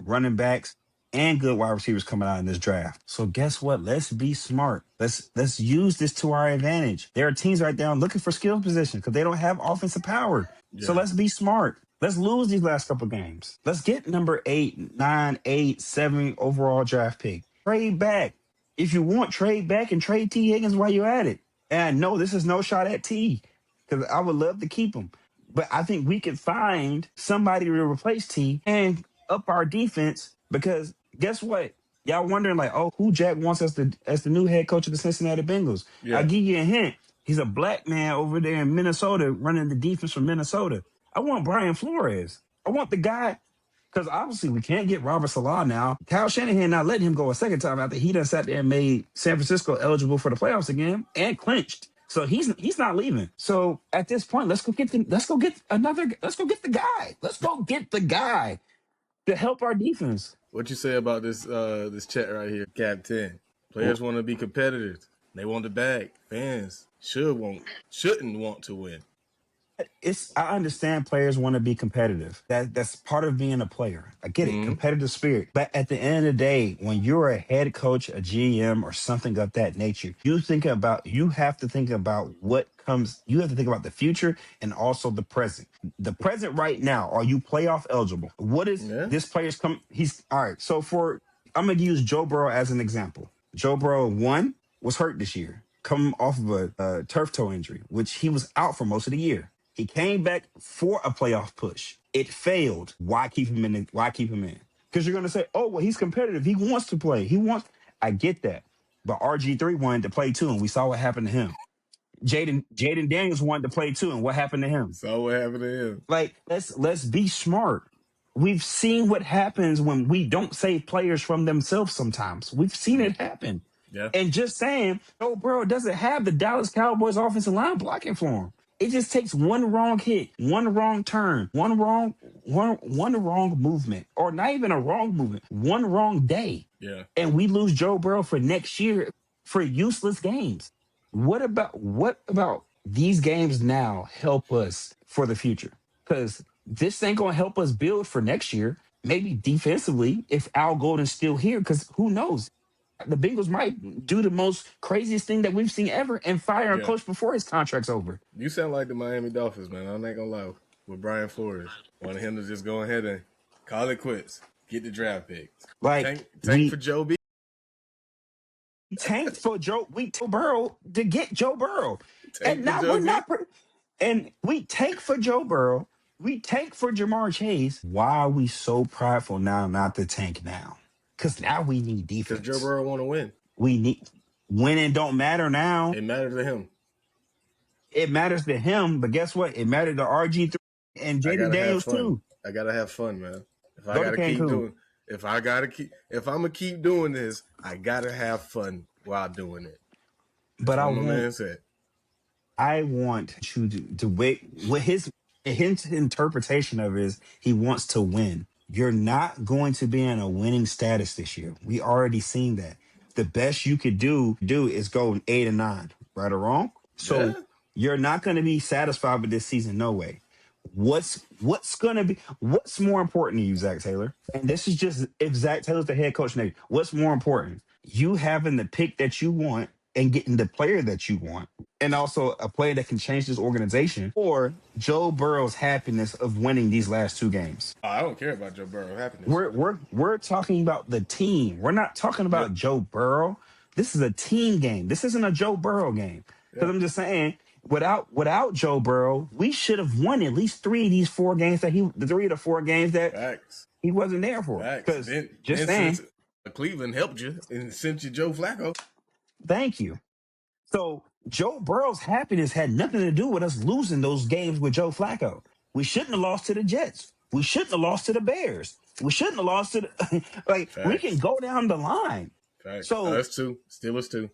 running backs, and good wide receivers coming out in this draft. So guess what? Let's be smart. Let's use this to our advantage. There are teams right now looking for skill position because they don't have offensive power. So let's be smart. Let's lose these last couple games. Let's get number 8, 9, 8, 7 overall draft pick. Trade back. If you want, trade back and trade T. Higgins while you're at it. And no, this is no shot at T, because I would love to keep him. But I think we could find somebody to replace T and up our defense, because guess what? Y'all wondering, like, oh, who Jack wants as the new head coach of the Cincinnati Bengals? Yeah. I'll give you a hint. He's a black man over there in Minnesota running the defense from Minnesota. I want Brian Flores. I want the guy, because obviously we can't get Robert Salah now. Kyle Shanahan not letting him go a second time after he done sat there and made San Francisco eligible for the playoffs again and clinched. So he's not leaving. So at this point, let's go get the guy. Let's go get the guy to help our defense. What you say about this chat right here? Cap 10. Players want to be competitors. They want the bag. Fans shouldn't want to win. I understand players want to be competitive. That's part of being a player. I get it, competitive spirit. But at the end of the day, when you're a head coach, a GM, or something of that nature, you have to think about what comes. You have to think about the future and also the present. The present right now, are you playoff eligible? What is this player's come? He's all right. So I'm going to use Joe Burrow as an example. Joe Burrow, 1, was hurt this year, coming off of a turf toe injury, which he was out for most of the year. He came back for a playoff push. It failed. Why keep him in? Because you're going to say, oh, well, he's competitive. He wants to play. I get that. But RG3 wanted to play too, and we saw what happened to him. Jaden Daniels wanted to play too, and what happened to him? Saw what happened to him. Like, let's be smart. We've seen what happens when we don't save players from themselves sometimes. We've seen it happen. Yeah. And just saying, Joe Burrow doesn't have the Dallas Cowboys offensive line blocking for him. It just takes one wrong hit, one wrong turn, one wrong movement, or not even a wrong movement, one wrong day. Yeah. And we lose Joe Burrow for next year for useless games. What about these games now help us for the future? Because this ain't going to help us build for next year. Maybe defensively, if Al Golden's still here, because who knows? The Bengals might do the most craziest thing that we've seen ever and fire a coach before his contract's over. You sound like the Miami Dolphins, man. I'm not going to lie. With Brian Flores. Wanted him to just go ahead and call it quits. Get the draft picks. Like, tank for Joe B. Tanked for Joe. We told Burrow to get Joe Burrow. And now we tank for Joe Burrow. We tank for Jamar Chase. Why are we so prideful now not to tank now? Because now we need defense. Because Joe Burrow want to win. We need winning don't matter now. It matters to him. It matters to him, but guess what? It mattered to RG3 and Jaden Daniels too. I gotta have fun, man. If I'm gonna keep doing this, I gotta have fun while doing it. But I want you to wait. What his interpretation of it is, he wants to win. You're not going to be in a winning status this year. We already seen that. The best you could do is go 8 and 9, right or wrong. So you're not going to be satisfied with this season, no way. What's more important to you, Zach Taylor? And this is just if Zach Taylor's the head coach next. What's more important? You having the pick that you want and getting the player that you want, and also a player that can change this organization, or Joe Burrow's happiness of winning these last 2 games. I don't care about Joe Burrow's happiness. We're talking about the team. We're not talking about Joe Burrow. This is a team game. This isn't a Joe Burrow game. Because I'm just saying, without Joe Burrow, we should have won at least 3 of these 4 games the 3 to 4 games that he wasn't there for. Because just saying, Cleveland helped you and sent you Joe Flacco. Thank you. So Joe Burrow's happiness had nothing to do with us losing those games with Joe Flacco. We shouldn't have lost to the Jets. We shouldn't have lost to the Bears. We shouldn't have lost to the like. Facts. We can go down the line. Facts. So Us too. Steelers too.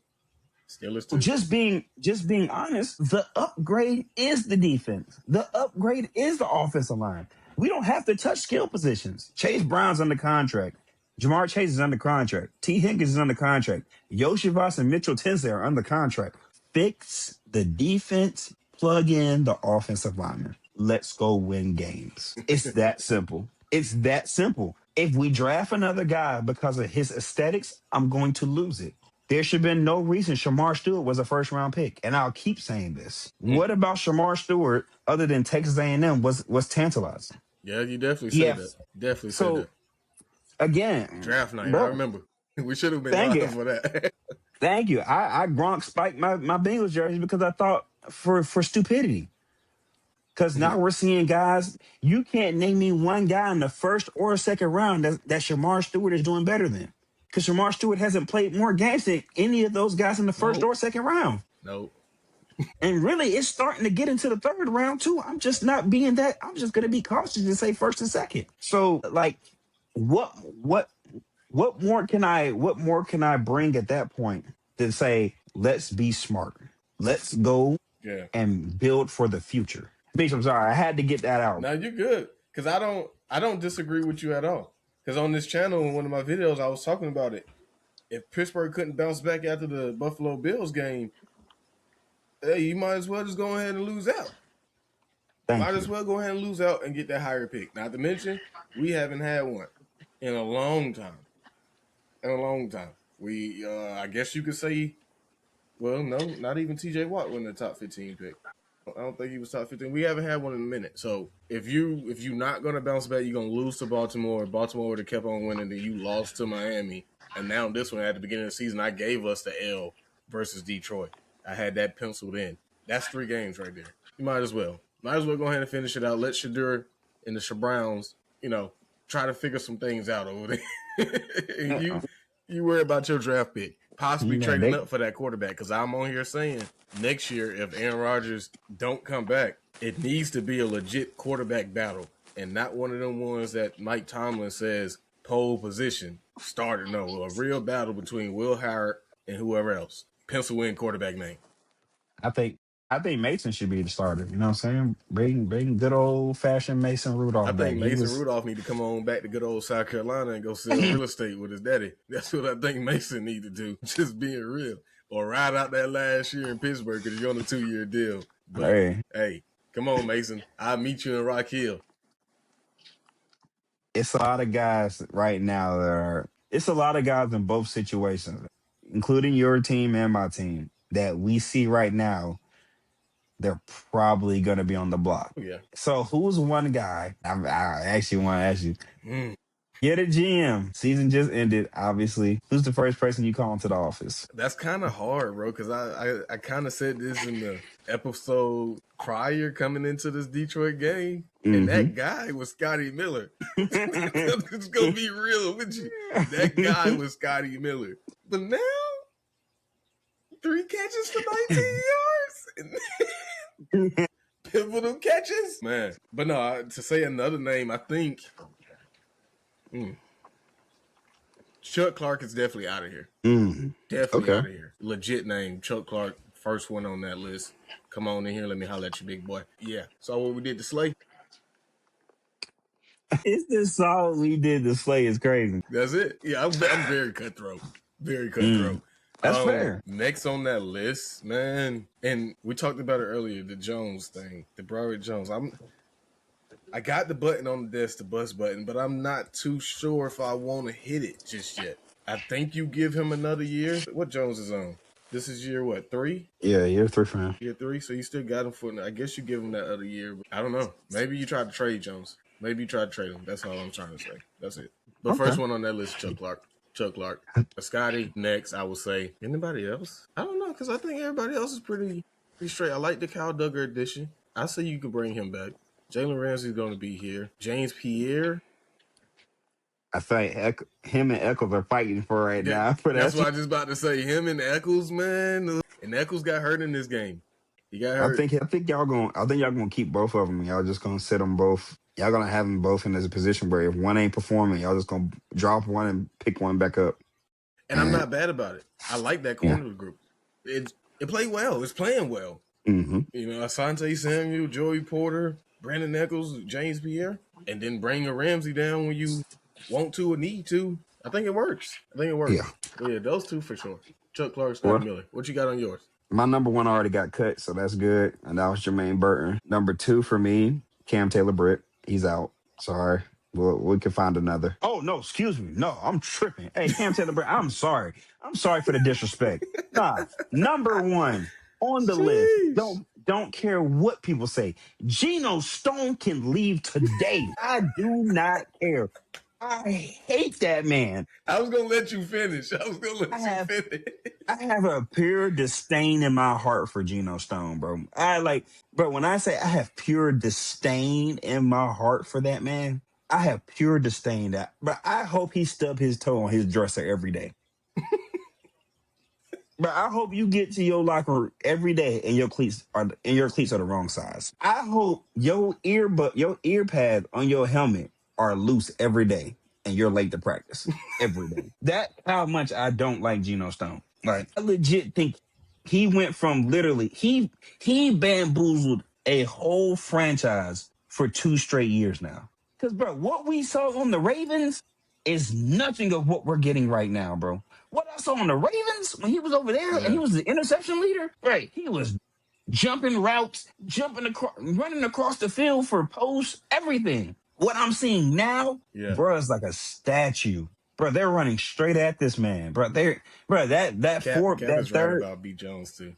Steelers too. just being honest, the upgrade is the defense. The upgrade is the offensive line. We don't have to touch skill positions. Chase Brown's under contract. Jamar Chase is under contract. T. Higgins is under contract. Yoshivas and Mitchell Tinsley are under contract. Fix the defense, plug in the offensive lineman. Let's go win games. It's that simple. It's that simple. If we draft another guy because of his aesthetics, I'm going to lose it. There should have been no reason Shamar Stewart was a first round pick. And I'll keep saying this. What about Shamar Stewart, other than Texas A&M, was tantalizing? Yeah, you definitely said that. Definitely said that. Again, draft night. Bro, I remember. We should have been live for that. Thank you. I Gronk spiked my Bengals jersey because I thought for stupidity. Because now we're seeing guys, you can't name me one guy in the first or second round that Shamar Stewart is doing better than. Because Shamar Stewart hasn't played more games than any of those guys in the first or second round. Nope. And really, it's starting to get into the third round too. I'm just not being that. I'm just going to be cautious and say first and second. So, like, what more can I bring at that point to say let's be smart, let's go and build for the future? Bitch, I'm sorry, I had to get that out. No, you're good, because I don't disagree with you at all. Because on this channel, in one of my videos, I was talking about it. If Pittsburgh couldn't bounce back after the Buffalo Bills game, hey, you might as well just go ahead and lose out. Might as well go ahead and lose out and get that higher pick. Not to mention, we haven't had one in a long time. We, I guess you could say, well, no, not even TJ Watt wasn't the top 15 pick. I don't think he was top 15. We haven't had one in a minute. So if you're not going to bounce back, you're going to lose to Baltimore. Baltimore would have kept on winning, then you lost to Miami. And now this one, at the beginning of the season, I gave us the L versus Detroit. I had that penciled in. That's 3 games right there. You might as well. Might as well go ahead and finish it out. Let Shadur and the Browns, try to figure some things out over there. You worry about your draft pick. Possibly trading up for that quarterback, because I'm on here saying next year, if Aaron Rodgers don't come back, it needs to be a legit quarterback battle and not one of them ones that Mike Tomlin says pole position starter. No, a real battle between Will Howard and whoever else. Pencil in quarterback name. I think Mason should be the starter. You know what I'm saying? Bring good old fashioned Mason Rudolph. I think Mason Rudolph need to come on back to good old South Carolina and go sell real estate with his daddy. That's what I think Mason need to do. Just being real. Or ride out that last year in Pittsburgh because you're on a 2-year deal. But hey, come on, Mason. I'll meet you in Rock Hill. It's a lot of guys right now it's a lot of guys in both situations, including your team and my team, that we see right now. They're probably going to be on the block. Yeah. So who's one guy? I actually want to ask you. Get a GM. Season just ended, obviously. Who's the first person you call into the office? That's kind of hard, bro, because I kind of said this in the episode prior coming into this Detroit game, and that guy was Scotty Miller. It's going to be real with you. That guy was Scotty Miller. But now, 3 catches for 19 yards. Pivotal catches. Man. But no, to say another name, I think Chuck Clark is definitely out of here. Definitely out of here. Legit name, Chuck Clark, first one on that list. Come on in here, let me holler at you, big boy. Yeah. So what we did to Slay? It's this song we did to Slay is crazy. That's it. Yeah, I'm very cutthroat. Very cutthroat. That's fair. Next on that list, man, and we talked about it earlier, the Jones thing, the Broderick Jones. I got the button on the desk, the bus button, but I'm not too sure if I want to hit it just yet. I think you give him another year. What Jones is on? This is year, what, 3? Yeah, year 3 for him. Year 3, so you still got him for, I guess you give him that other year. But I don't know. Maybe you tried to trade Jones. Maybe you tried to trade him. That's all I'm trying to say. That's it. But first one on that list, Chuck Clark. Scotty, next, I would say. Anybody else? I don't know, because I think everybody else is pretty straight. I like the Kyle Duggar addition. I say you could bring him back. Jalen Ramsey's going to be here. James Pierre. I think him and Eccles are fighting for right now. That's what I was just about to say. Him and Eccles, man. And Eccles got hurt in this game. He got hurt. I think y'all gonna keep both of them. Y'all just gonna sit them both. Y'all gonna have them both in this position where if one ain't performing, y'all just gonna drop one and pick one back up. And I'm not bad about it. I like that corner group. It played well. It's playing well. Mm-hmm. You know, Asante Samuel, Joey Porter, Brandon Eccles, James Pierre, and then bring a Ramsey down when you want to or need to. I think it works. Yeah. But yeah, those two for sure. Chuck Clark, Scotty Miller. What you got on yours? My number one already got cut, so that's good. And that was Jermaine Burton. Number two for me, Cam Taylor-Britt. He's out. Sorry. We can find another. Oh, no, excuse me. No, I'm tripping. Hey, Cam Taylor-Britt, I'm sorry. I'm sorry for the disrespect. Nah, number one on the list. Don't care what people say. Geno Stone can leave today. I do not care. I hate that man. I was gonna let you finish. I have a pure disdain in my heart for Geno Stone, bro. When I say I have pure disdain in my heart for that man, I have pure disdain. But I hope he stub his toe on his dresser every day. But I hope you get to your locker every day and your cleats are the wrong size. I hope your ear pad on your helmet are loose every day and you're late to practice every day. That's how much I don't like Geno Stone. Like, I legit think he went from he bamboozled a whole franchise for 2 straight years now. Because, bro, what we saw on the Ravens is nothing of what we're getting right now, bro. What I saw on the Ravens when he was over there and he was the interception leader, right? He was jumping routes, running across the field for posts, everything. What I'm seeing now, bro, is like a statue. Bro, they're running straight at this man. Bro, that Cap third right about B. Jones too.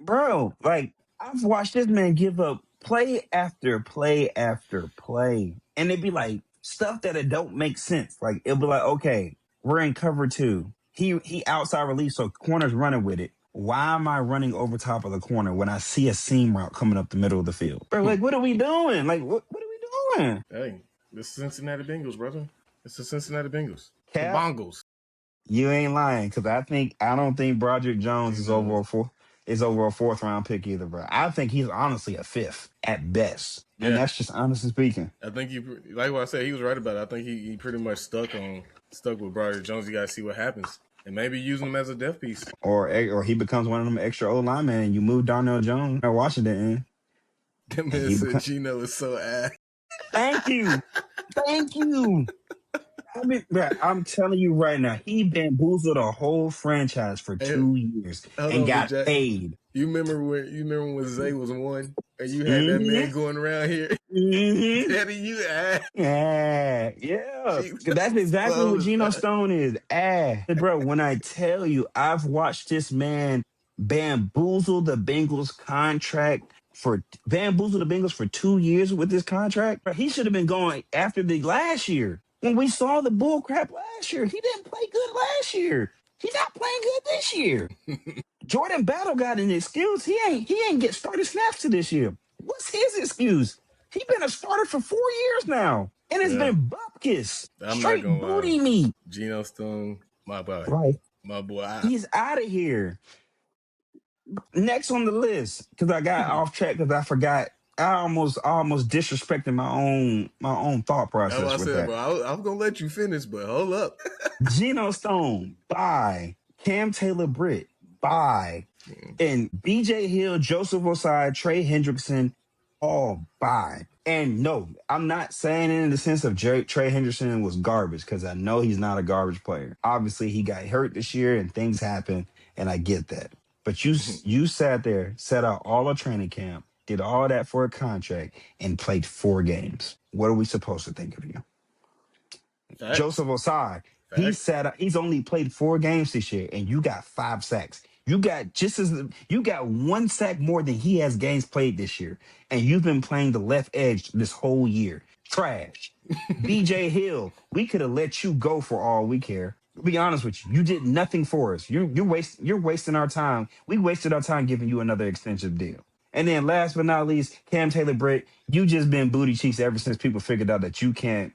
Bro, I've watched this man give up play after play after play. And it'd be like stuff that it don't make sense. Like, it'll be like, okay, we're in cover 2. He outside release, so corner's running with it. Why am I running over top of the corner when I see a seam route coming up the middle of the field? Bro, like, what are we doing? Like, what are we doing? Hey, the Cincinnati Bengals, brother. It's the Cincinnati Bengals. Cap, the Bongos. You ain't lying, because I don't think Broderick Jones is over a 4th round pick either, bro. I think he's honestly a 5th at best. And that's just honestly speaking. I think like what I said, he was right about it. I think he pretty much stuck with Broderick Jones. You got to see what happens. And maybe using him as a depth piece. Or he becomes one of them extra old linemen and you move Darnell Jones or Washington in. That man said Geno is so ass. Thank you. I mean, bro, I'm telling you right now, he bamboozled a whole franchise for 2 years and got paid. You remember when Zay was 1 and you had that man going around here? Daddy, you ass. Yeah. That's exactly what Geno Stone is. Bro, when I tell you, I've watched this man bamboozle the Bengals for 2 years with this contract. Bro, he should have been going after the last year. When we saw the bull crap last year, he didn't play good last year. He's not playing good this year. Jordan Battle got an excuse. He ain't get started snaps to this year. What's his excuse? He been a starter for 4 years now, and it's been bupkis. Straight booty meat. Geno Stone, my boy. Right. My boy. He's out of here. Next on the list, because I got off track because I forgot. I almost disrespected my own thought process. That's what I said, that. Bro. I was gonna let you finish, but hold up. Geno Stone, bye. Cam Taylor-Britt, bye. And BJ Hill, Joseph Osai, Trey Hendrickson, all bye. And no, I'm not saying it in the sense of Trey Hendrickson was garbage, because I know he's not a garbage player. Obviously, he got hurt this year and things happen, and I get that. But you sat there, set out all a training camp, did all that for a contract, and played 4 games. What are we supposed to think of you? Facts. Joseph Osai, he's only played 4 games this year, and you got 5 sacks. You got 1 sack more than he has games played this year, and you've been playing the left edge this whole year. Trash. BJ Hill, we could have let you go for all we care. To be honest with you, you did nothing for us. You're wasting our time. We wasted our time giving you another extensive deal. And then last but not least, Cam Taylor-Britt, you just been booty cheeks ever since people figured out that you can't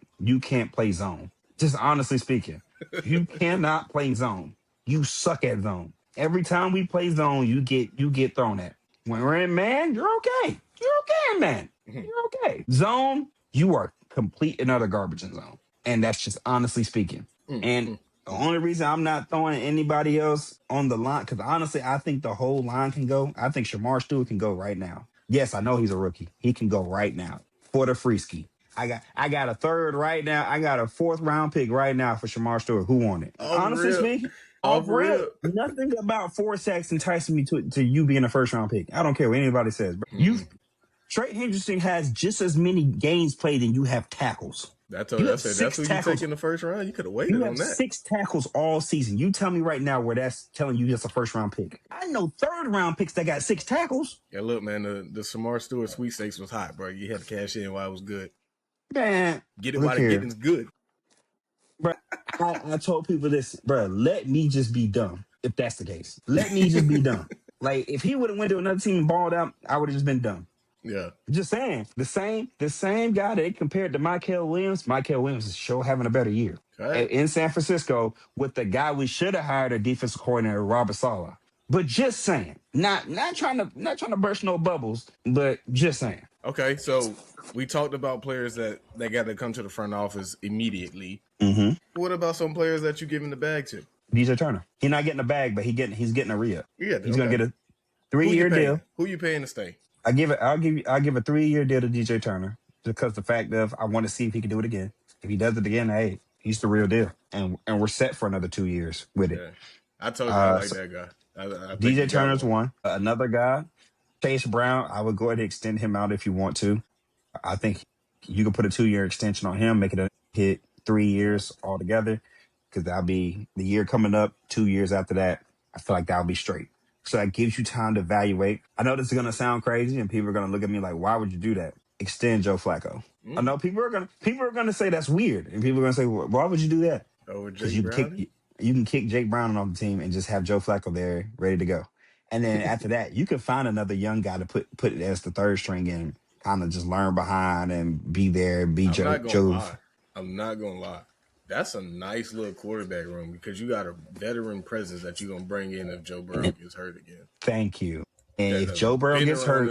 play zone. Just honestly speaking, you cannot play zone. You suck at zone. Every time we play zone, you get thrown at. When we're in man, you're okay. You're okay in man. You're okay. Zone, you are complete and utter garbage in zone. And that's just honestly speaking. And the only reason I'm not throwing anybody else on the line, because honestly, I think the whole line can go. I think Shamar Stewart can go right now. Yes, I know he's a rookie. He can go right now for the free ski. I got a third right now. I got a fourth round pick right now for Shamar Stewart. Who won it? Honestly speaking, off real, nothing about 4 sacks entices me to you being a first round pick. I don't care what anybody says. Trey Hendrickson has just as many games played than you have tackles. I told you, I said, that's who you take in the first round. You could have waited on that. 6 tackles all season. You tell me right now where that's telling you that's a first round pick. I know third round picks that got 6 tackles. Yeah, look, man, the Shamar Stewart sweepstakes was hot, bro. You had to cash in while it was good. Man, get it while the getting's good. Bro, I told people this, bro, let me just be dumb if that's the case. Let me just be dumb. Like, if he would have went to another team and balled out, I would have just been dumb. Yeah. Just saying. The same guy that they compared to Michael Williams is sure having a better year. Right. In San Francisco with the guy we should have hired a defensive coordinator, Robert Saleh. But just saying. Not trying to burst no bubbles, but just saying. Okay, so we talked about players that got to come to the front office immediately. What about some players that you giving the bag to? DJ Turner. He's not getting a bag, but he's getting a re-up. Yeah, he's gonna get a 3-year deal. Who you paying to stay? I'll give a 3-year deal to DJ Turner because the fact of I want to see if he can do it again. If he does it again, hey, he's the real deal, and we're set for another 2 years with it. Yeah. I told you I like that guy. I DJ Turner's one. Another guy, Chase Brown. I would go ahead and extend him out if you want to. I think you can put a 2-year extension on him, make it hit 3 years altogether, because that'll be the year coming up. 2 years after that, I feel like that'll be straight. So that gives you time to evaluate. I know this is going to sound crazy and people are going to look at me like, why would you do that? Extend Joe Flacco. I know people are going to say that's weird. And people are going to say, well, why would you do that? Because you can kick Jake Brown off the team and just have Joe Flacco there ready to go. And then after that, you can find another young guy to put it as the third string and kind of just learn behind and be there, be Joe. I'm not going to lie. That's a nice little quarterback room because you got a veteran presence that you're going to bring in if Joe Burrow gets hurt again. Thank you. And if Joe Burrow gets hurt,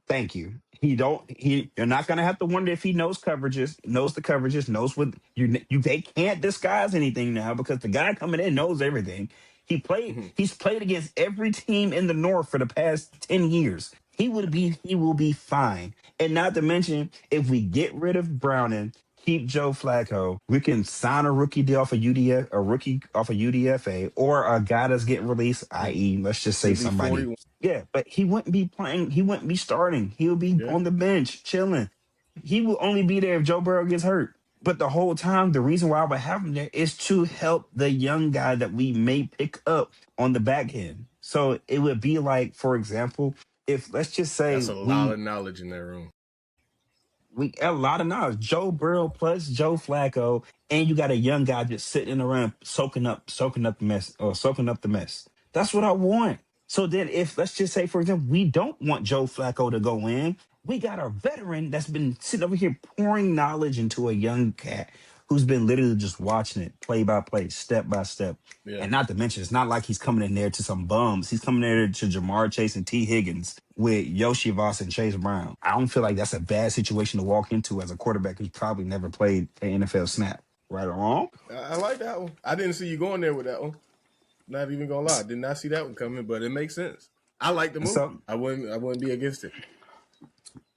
thank you. You're not going to have to wonder if he knows the coverages, knows what they can't disguise anything now because the guy coming in knows everything. He's played against every team in the North for the past 10 years. He will be fine. And not to mention, if we get rid of Browning, keep Joe Flacco, we can sign a rookie deal off a rookie off a UDFA, or a guy that's getting released, i.e., let's just say somebody. 41. Yeah, but he wouldn't be playing. He wouldn't be starting. He would be on the bench, chilling. He will only be there if Joe Burrow gets hurt. But the whole time, the reason why I would have him there is to help the young guy that we may pick up on the back end. So it would be like, for example, if let's just say that's a lot of knowledge in that room. We a lot of knowledge. Joe Burrow plus Joe Flacco, and you got a young guy just sitting around soaking up the mess. That's what I want. So then, if let's just say, for example, we don't want Joe Flacco to go in, we got a veteran that's been sitting over here pouring knowledge into a young cat who's been literally just watching it play by play, step by step. Yeah. And not to mention, it's not like he's coming in there to some bums. He's coming there to Jamar Chase and T. Higgins with Yoshi Voss and Chase Brown. I don't feel like that's a bad situation to walk into as a quarterback who's probably never played an NFL snap. Right or wrong? I like that one. I didn't see you going there with that one. Not even gonna lie, did not see that one coming, but it makes sense. I like the move. So, I wouldn't be against it,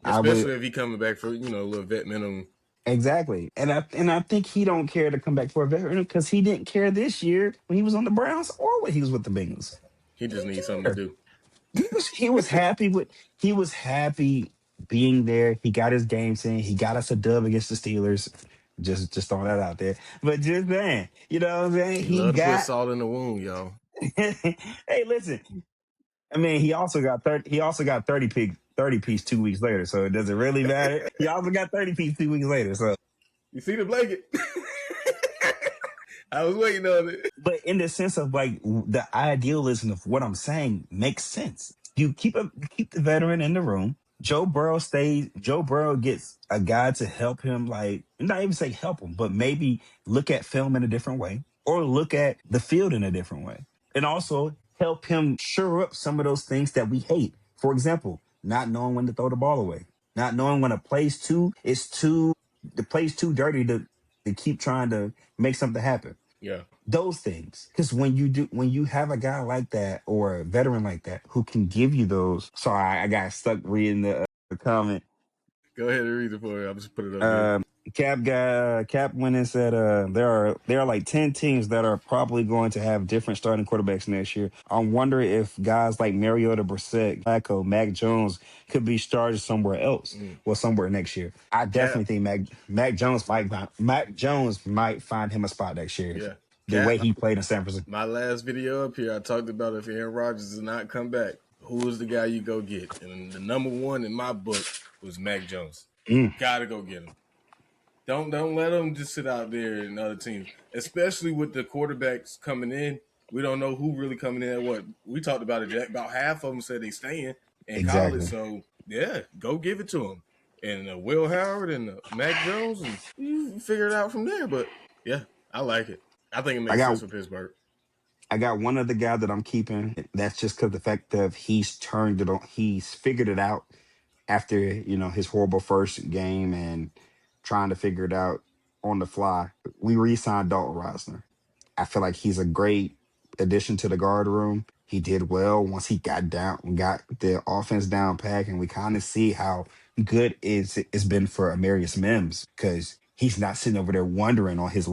especially if he coming back for a little vet minimum. Exactly, and I think he don't care to come back for a veteran because he didn't care this year when he was on the Browns or when he was with the Bengals. He just needs something to do. He was happy being there. He got his games in. He got us a dub against the Steelers. Just throwing that out there. But just man, you know what I'm saying? He love to put salt in the wound, y'all. Hey, listen. I mean, he also got 30 piece 2 weeks later, so it doesn't really matter. He also got 30 piece 2 weeks later. So you see the blanket? I was waiting on it. But in the sense of like the idealism of what I'm saying makes sense. You keep the veteran in the room. Joe Burrow gets a guy to help him, like, not even say help him, but maybe look at film in a different way or look at the field in a different way. and also help him shore up some of those things that we hate. For example, not knowing when to throw the ball away, not knowing when a play's the play's too dirty to keep trying to make something happen. Yeah. Those things, because when you have a guy like that or a veteran like that who can give you those. Sorry, I got stuck reading the comment. Go ahead and read it for you. I'll just put it up here. Cap went and said there are like 10 teams that are probably going to have different starting quarterbacks next year. I wonder if guys like Mariota, Brissett, Flacco, Mac Jones could be started somewhere else or somewhere next year. I definitely think Mac Jones might find him a spot next year. Yeah. The way he played in San Francisco. My last video up here, I talked about if Aaron Rodgers does not come back, who is the guy you go get? And the number one in my book was Mac Jones. Gotta go get him. Don't let him just sit out there in other teams, especially with the quarterbacks coming in. We don't know who really coming in. What we talked about it, Jack. About half of them said they staying in college. So yeah, go give it to him. And Will Howard and Mac Jones, and you figure it out from there. But yeah, I like it. I think it makes sense for Pittsburgh. I got one other guy that I'm keeping. That's just because the fact of he's figured it out after his horrible first game and trying to figure it out on the fly. We re-signed Dalton Risner. I feel like he's a great addition to the guard room. He did well once he got the offense down pack, and we kind of see how good it's been for Amarius Mims because he's not sitting over there wondering on his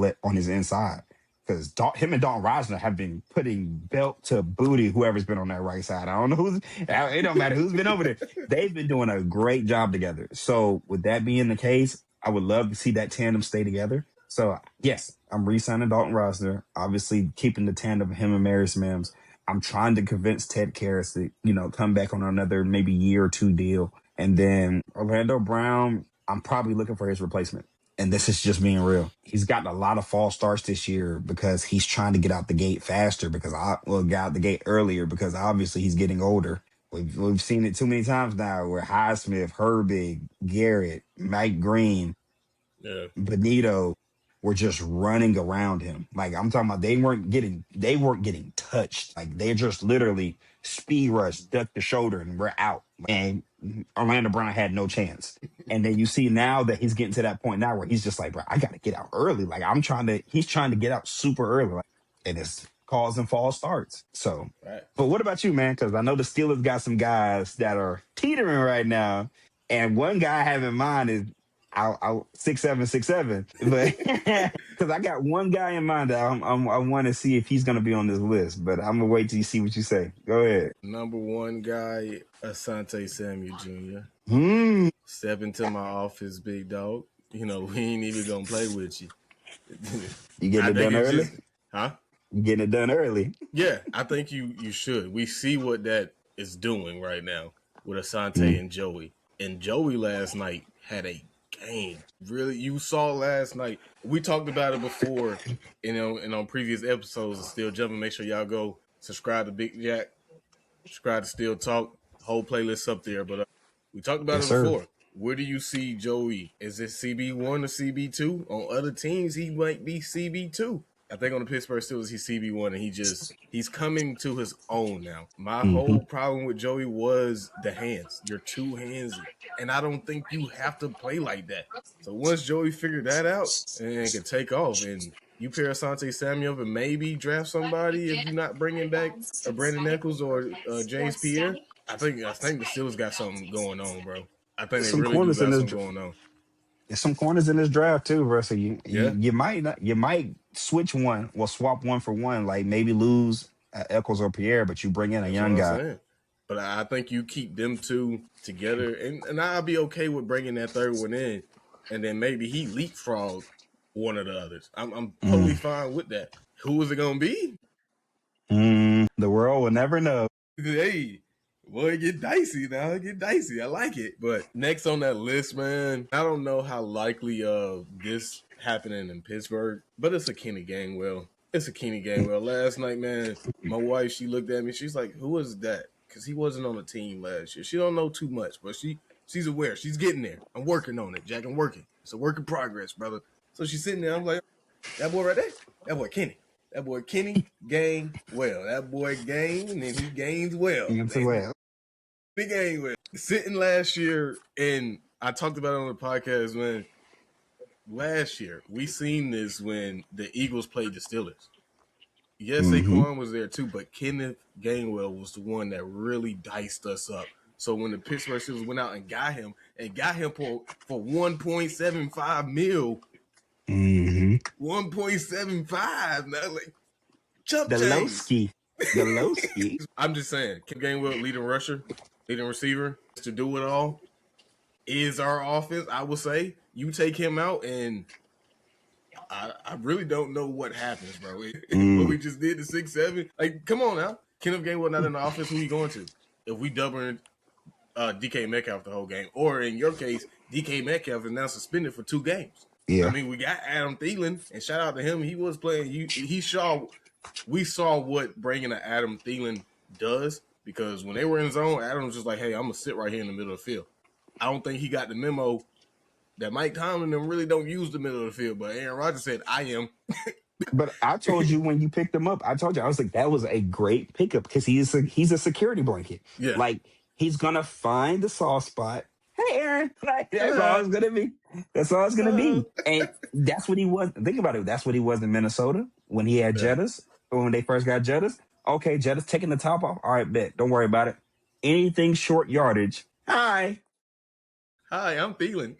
inside. Because him and Dalton Risner have been putting belt to booty whoever's been on that right side. I don't know it don't matter who's been over there. They've been doing a great job together. So with that being the case, I would love to see that tandem stay together. So yes, I'm re-signing Dalton Risner. Obviously keeping the tandem of him and Marius Mims. I'm trying to convince Ted Karras to, come back on another maybe year or two deal. And then Orlando Brown, I'm probably looking for his replacement. And this is just being real. He's gotten a lot of false starts this year because he's trying to get out the gate faster get out the gate earlier because obviously he's getting older. We've seen it too many times now where Highsmith, Herbig, Garrett, Mike Green, Benito were just running around him. Like I'm talking about they weren't getting touched. Like they just literally speed rush, duck the shoulder, and we're out. And Orlando Brown had no chance. And then you see now that he's getting to that point now where he's just like, bro, I got to get out early. Like he's trying to get out super early. Like, and it's causing false starts. So, But what about you, man? Because I know the Steelers got some guys that are teetering right now. And one guy I have in mind is I'll 6'7", but because I got one guy in mind that I want to see if he's going to be on this list, but I'm gonna wait till you see what you say. Go ahead. Number one guy, Asante Samuel Jr. Step into my office, big dog. We ain't even gonna play with you. You getting it done early? Huh? You getting it done early? Yeah, I think you should. We see what that is doing right now with Asante and Joey. And Joey last night had a game. Really, you saw last night. We talked about it before, and on previous episodes of Still Jumping. Make sure y'all go subscribe to Big Jack, subscribe to Still Talk. Whole playlist up there. But we talked about it before. Where do you see Joey? Is it CB1 or CB2? On other teams, he might be CB2. I think on the Pittsburgh Steelers, he's CB1, and he's coming to his own now. My whole problem with Joey was the hands. You're too handsy. And I don't think you have to play like that. So once Joey figured that out and can take off, and you pair Asante Samuel and maybe draft somebody if you're not bringing back a Brandon Eccles or James Pierre, I think the Steelers got something going on, bro. I think they really do got something going on. There's some corners in this draft too, bro. So you might switch swap one for one, like maybe lose Eccles or Pierre, but you bring in a young guy. But I think you keep them two together, and I'll be okay with bringing that third one in, and then maybe he leapfrog one of the others. I'm totally fine with that. Who is it gonna be? The world will never know. Hey. Boy, it get dicey now. It get dicey. I like it. But next on that list, man, I don't know how likely this happening in Pittsburgh, but it's a Kenny Gainwell. Last night, man, my wife, she looked at me. She's like, who is that? Because he wasn't on the team last year. She don't know too much, but she's aware. She's getting there. I'm working on it, Jack. I'm working. It's a work in progress, brother. So she's sitting there. I'm like, that boy right there? That boy Kenny. That boy Kenny gained well. That boy gained and he gains well. He gained well. Sitting last year, and I talked about it on the podcast, man. Last year, we seen this when the Eagles played the Steelers. Yes, Saquon was there too, but Kenneth Gainwell was the one that really diced us up. So when the Pittsburgh Steelers went out and got him for $1.75 million, 1.75. Now, like, chump change. The Lowski. I'm just saying, Kenneth Gainwell, leading rusher, leading receiver, to do it all is our offense. I will say, you take him out, and I really don't know what happens, bro. What we just did, the 6-7. Like, come on now. Kenneth Gainwell not in the offense. Who you going to? If we double DK Metcalf the whole game, or in your case, DK Metcalf is now suspended for 2 games. Yeah. I mean, we got Adam Thielen, and shout out to him. He was playing. We saw what bringing an Adam Thielen does, because when they were in zone, Adam was just like, hey, I'm going to sit right here in the middle of the field. I don't think he got the memo that Mike Tomlin them really don't use the middle of the field, but Aaron Rodgers said, I am. But I told you when you picked him up, I was like, that was a great pickup, because he's a security blanket. Yeah. Like, he's going to find the soft spot. Hey, Aaron. Like, that's all it's going to be. That's all it's going to be. And that's what he was. Think about it. That's what he was in Minnesota when he had Jettas, or when they first got Jettas. Okay, Jettas taking the top off. All right, bet. Don't worry about it. Anything short yardage. Hi, I'm Thielen.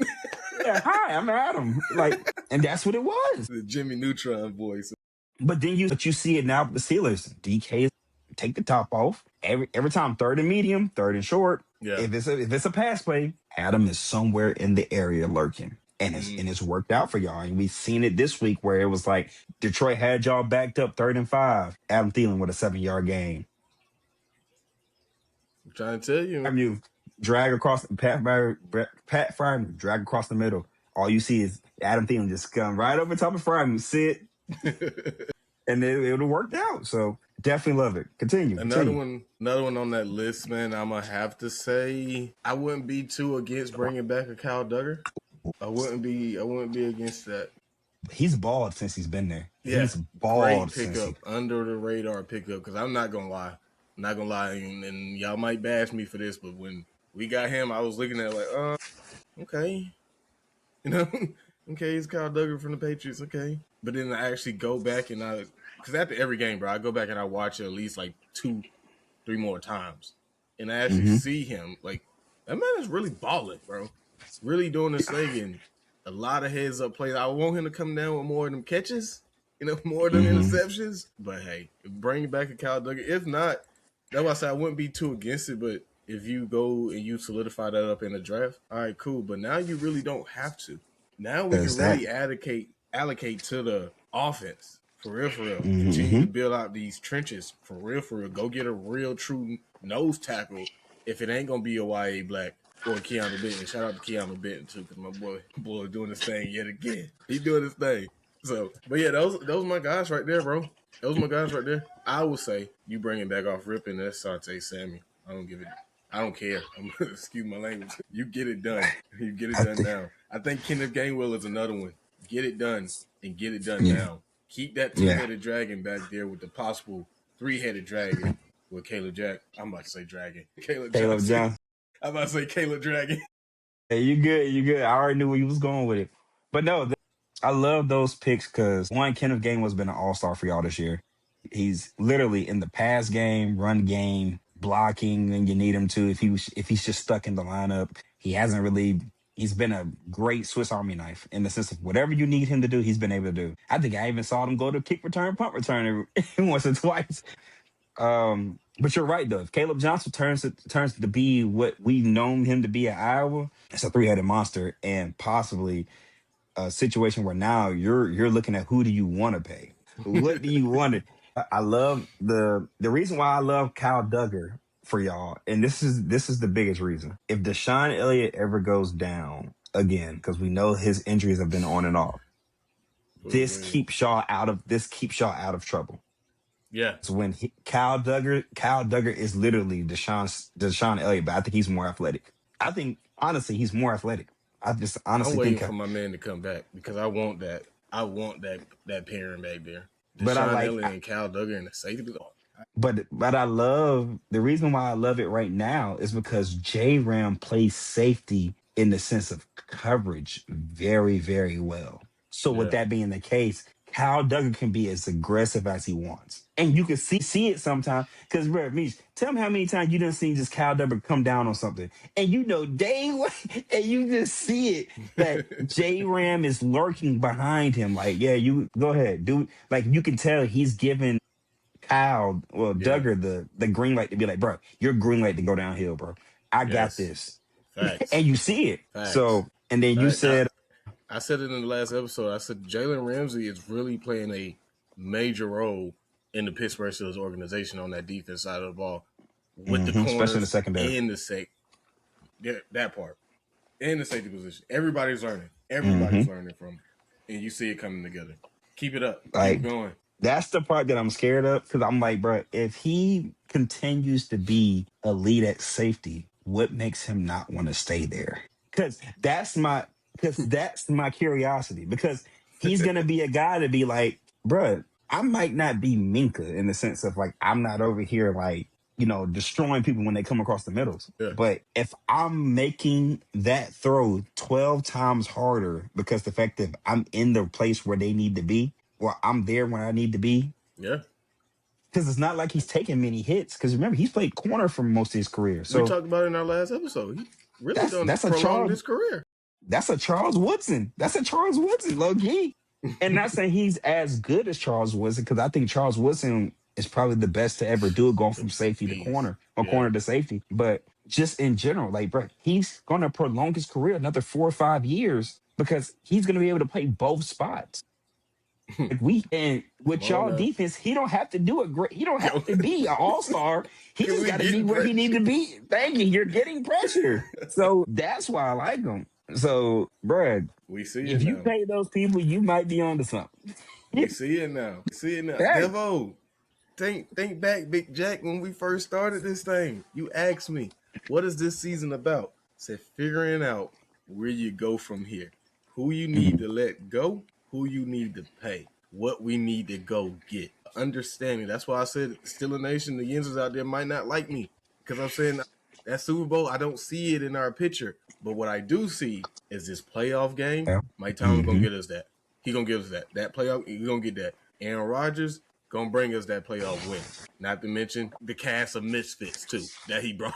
Yeah, hi, I'm Adam. Like, and that's what it was. The Jimmy Neutron voice. But then you see it now with the Steelers. DK take the top off every time. 3rd and medium, 3rd and short. Yeah. If it's a pass play, Adam is somewhere in the area lurking, and it's worked out for y'all. And we've seen it this week where it was like Detroit had y'all backed up 3rd and 5. Adam Thielen with a 7-yard gain. I'm trying to tell you. You drag across Pat Fryman, drag across the middle. All you see is Adam Thielen just come right over top of Fryman, sit, and it would have worked out. So definitely love it. Continue. Another one on that list, man. I'm gonna have to say I wouldn't be too against bringing back a Kyle Duggar. I wouldn't be against that. He's balled since he's been there. Yeah, he's balled. Great pickup, under the radar pickup. Because I'm not gonna lie. And y'all might bash me for this, but when we got him, I was looking at it like, okay, okay, it's Kyle Duggar from the Patriots, okay. But then I actually go back and because after every game, bro, I go back and I watch it at least like 2-3 more times, and I actually see him like that man is really balling, bro, really doing this thing, and a lot of heads up plays. I want him to come down with more of them catches, more of them interceptions. But hey, bring back a Kyle Duggar. If not, that's why I said I wouldn't be too against it, but if you go and you solidify that up in the draft, all right, cool. But now you really don't have to. Now we can really allocate to the offense. For real. Continue to build out these trenches. For real. Go get a real true nose tackle if it ain't going to be a YA Black or Keanu Benton. Shout out to Keanu Benton, too, because my boy doing this thing yet again. He's doing this thing. So, but yeah, those my guys right there, bro. Those my guys right there. I would say you bring it back off ripping. That's Sante Sammy. I don't care. Excuse my language. You get it done. You get it done now. I think Kenneth Gainwell is another one. Get it done and get it done now. Keep that 2-headed dragon back there with the possible 3-headed dragon with Caleb Jack. I'm about to say dragon. Caleb Johnson. I'm about to say Caleb Dragon. Hey, you good. I already knew where you was going with it. But no, I love those picks because, one, Kenneth Gainwell's been an all-star for y'all this year. He's literally in the pass game, run game, blocking when you need him to. If he's just stuck in the lineup, he's been a great Swiss Army knife in the sense of whatever you need him to do, he's been able to do. I think I even saw him go to kick return, punt return once or twice. But you're right, though. If Caleb Johnson turns to be what we've known him to be at Iowa, it's a 3-headed monster, and possibly a situation where now you're looking at who do you want to pay? What do you want to? I love the reason why I love Kyle Duggar for y'all, and this is the biggest reason. If Deshaun Elliott ever goes down again, because we know his injuries have been on and off, this keeps y'all out of trouble. Yeah. So when Kyle Duggar is literally Deshaun Elliott, but I think he's more athletic. I think honestly he's more athletic. I just honestly I'm waiting for my man to come back because I want that. I want that pairing back there. Deshaun Elliott and Cal Duggar and the safety. But I love the reason why I love it right now is because J Ram plays safety in the sense of coverage very, very well. So with that being the case, Kyle Duggar can be as aggressive as he wants. And you can see it sometimes. Because, bro, Mish, tell me how many times you done seen just Kyle Duggar come down on something. And you know, and you just see it that J Ram is lurking behind him. Like, yeah, you go ahead, dude. Like, you can tell he's giving Duggar the green light to be like, bro, you're green light to go downhill, bro. I got this. Facts. And you see it. Facts. So, and then you said, I said it in the last episode. I said Jalen Ramsey is really playing a major role in the Pittsburgh Steelers organization on that defense side of the ball with the corners, especially in the secondary, and the safety. Yeah, that part, and the safety position. Everybody's learning. Everybody's learning from, and you see it coming together. Keep it up. Keep going. That's the part that I'm scared of because I'm like, bro, if he continues to be elite at safety, what makes him not want to stay there? Because that's my curiosity. Because he's gonna be a guy to be like, bro, I might not be Minka in the sense of like I'm not over here like destroying people when they come across the middles. Yeah. But if I'm making that throw 12 times harder because the fact that I'm in the place where they need to be. Well, I'm there when I need to be. Yeah. Because it's not like he's taking many hits. Because remember, he's played corner for most of his career. So we talked about it in our last episode. He really prolonged his career. That's a Charles Woodson. Low key. And not saying he's as good as Charles Woodson, because I think Charles Woodson is probably the best to ever do it, going from safety to corner or corner to safety. But just in general, like, bro, he's going to prolong his career another 4 or 5 years because he's going to be able to play both spots. And with y'all defense, he don't have to do it great. He don't have to be an all-star. He just got to be where he needs to be. Thank you. You're getting pressure. So that's why I like him. So, bruh, we see it if now. You pay those people, you might be onto something. We see it now. Devo, think back, Big Jack, when we first started this thing. You asked me, what is this season about? I said, figuring out where you go from here. Who you need to let go, who you need to pay, what we need to go get. Understanding. That's why I said Steeler Nation, the Yinzers out there might not like me. Because I'm saying that Super Bowl, I don't see it in our picture. But what I do see is this playoff game. Mike Tomlin's going to get us that. He's going to give us that. That playoff, he's going to get that. Aaron Rodgers going to bring us that playoff win. Not to mention the cast of misfits, too, that he brought.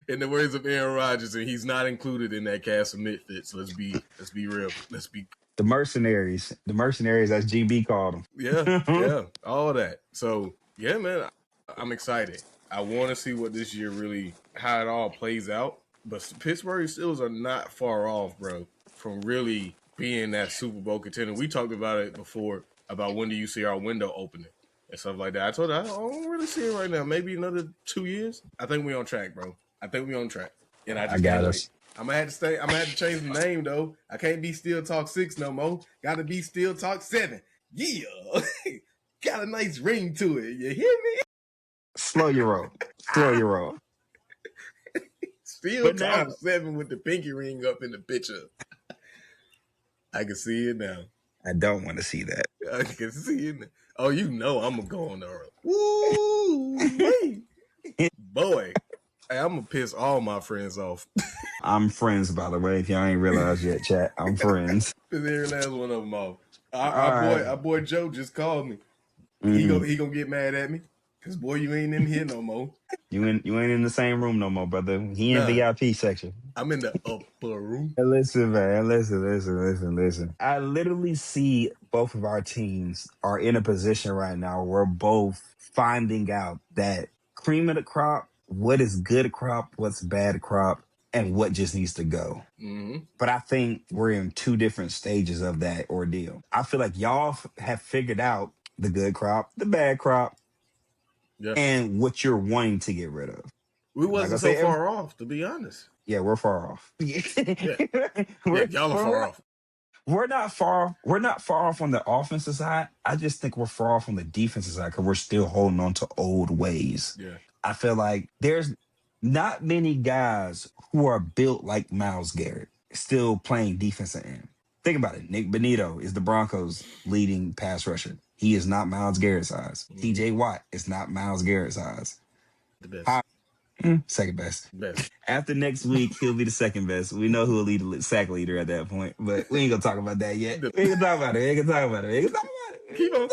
In the words of Aaron Rodgers, and he's not included in that cast of misfits. Let's be real. The mercenaries, as GB called them. Yeah, all that. So yeah, man, I'm excited. I want to see what this year really, how it all plays out. But Pittsburgh Steelers are not far off, bro, from really being that Super Bowl contender. We talked about it before about when do you see our window opening and stuff like that. I told you I don't really see it right now. Maybe another 2 years. I think we're on track, bro. And I got us. I'm gonna have to change the name though. I can't be Steel Talk 6 no more. Gotta be Steel Talk 7. Yeah. Got a nice ring to it. You hear me? Slow your roll. Steel Talk 7 with the pinky ring up in the picture. I can see it now. I don't want to see that. I can see it now. Oh, you know I'm gonna go on the road. Woo! Boy. Hey, I'm gonna piss all my friends off. I'm friends, by the way. If y'all ain't realized yet, chat, I'm friends. Piss every last one of them off. Our boy Joe just called me. He gonna get mad at me because boy, you ain't in here no more. You ain't in the same room no more, brother. He in VIP section. I'm in the upper room. Listen, man. Listen. I literally see both of our teams are in a position right now where we're both finding out that cream of the crop, what is good crop, what's bad crop, and what just needs to go. But I think we're in two different stages of that ordeal. I feel like y'all have figured out the good crop, the bad crop, and what you're wanting to get rid of. We wasn't so far off, to be honest. Yeah, we're far off. Y'all are far off. We're not far off on the offensive side. I just think we're far off on the defensive side because we're still holding on to old ways. Yeah. I feel like there's not many guys who are built like Myles Garrett still playing defensive end. Think about it. Nick Benito is the Broncos' leading pass rusher. He is not Myles Garrett size. TJ Watt is not Myles Garrett size. The best. Second best. Best. After next week, he'll be the second best. We know who will lead the sack leader at that point, but we ain't gonna talk about that yet. We ain't gonna talk about it. We ain't gonna talk about it. We ain't gonna talk about it. Keep on.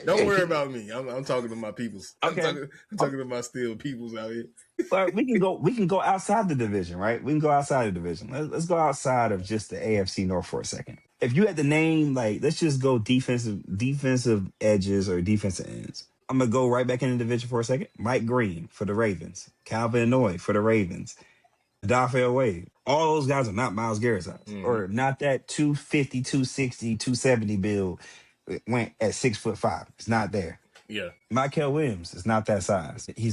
Don't worry about me. I'm talking to my peoples. Okay. I'm talking to my still peoples out here. But we can go outside the division, right? We can go outside the division. Let's go outside of just the AFC North for a second. If you had to name, like, let's just go defensive edges or defensive ends. I'm gonna go right back in the division for a second. Mike Green for the Ravens, Calvin Noy for the Ravens, Daphel Wade. All those guys are not Myles Garrett size, or not that 250, 260, 270 build. It went at 6'5". It's not there. Yeah. Michael Williams is not that size. He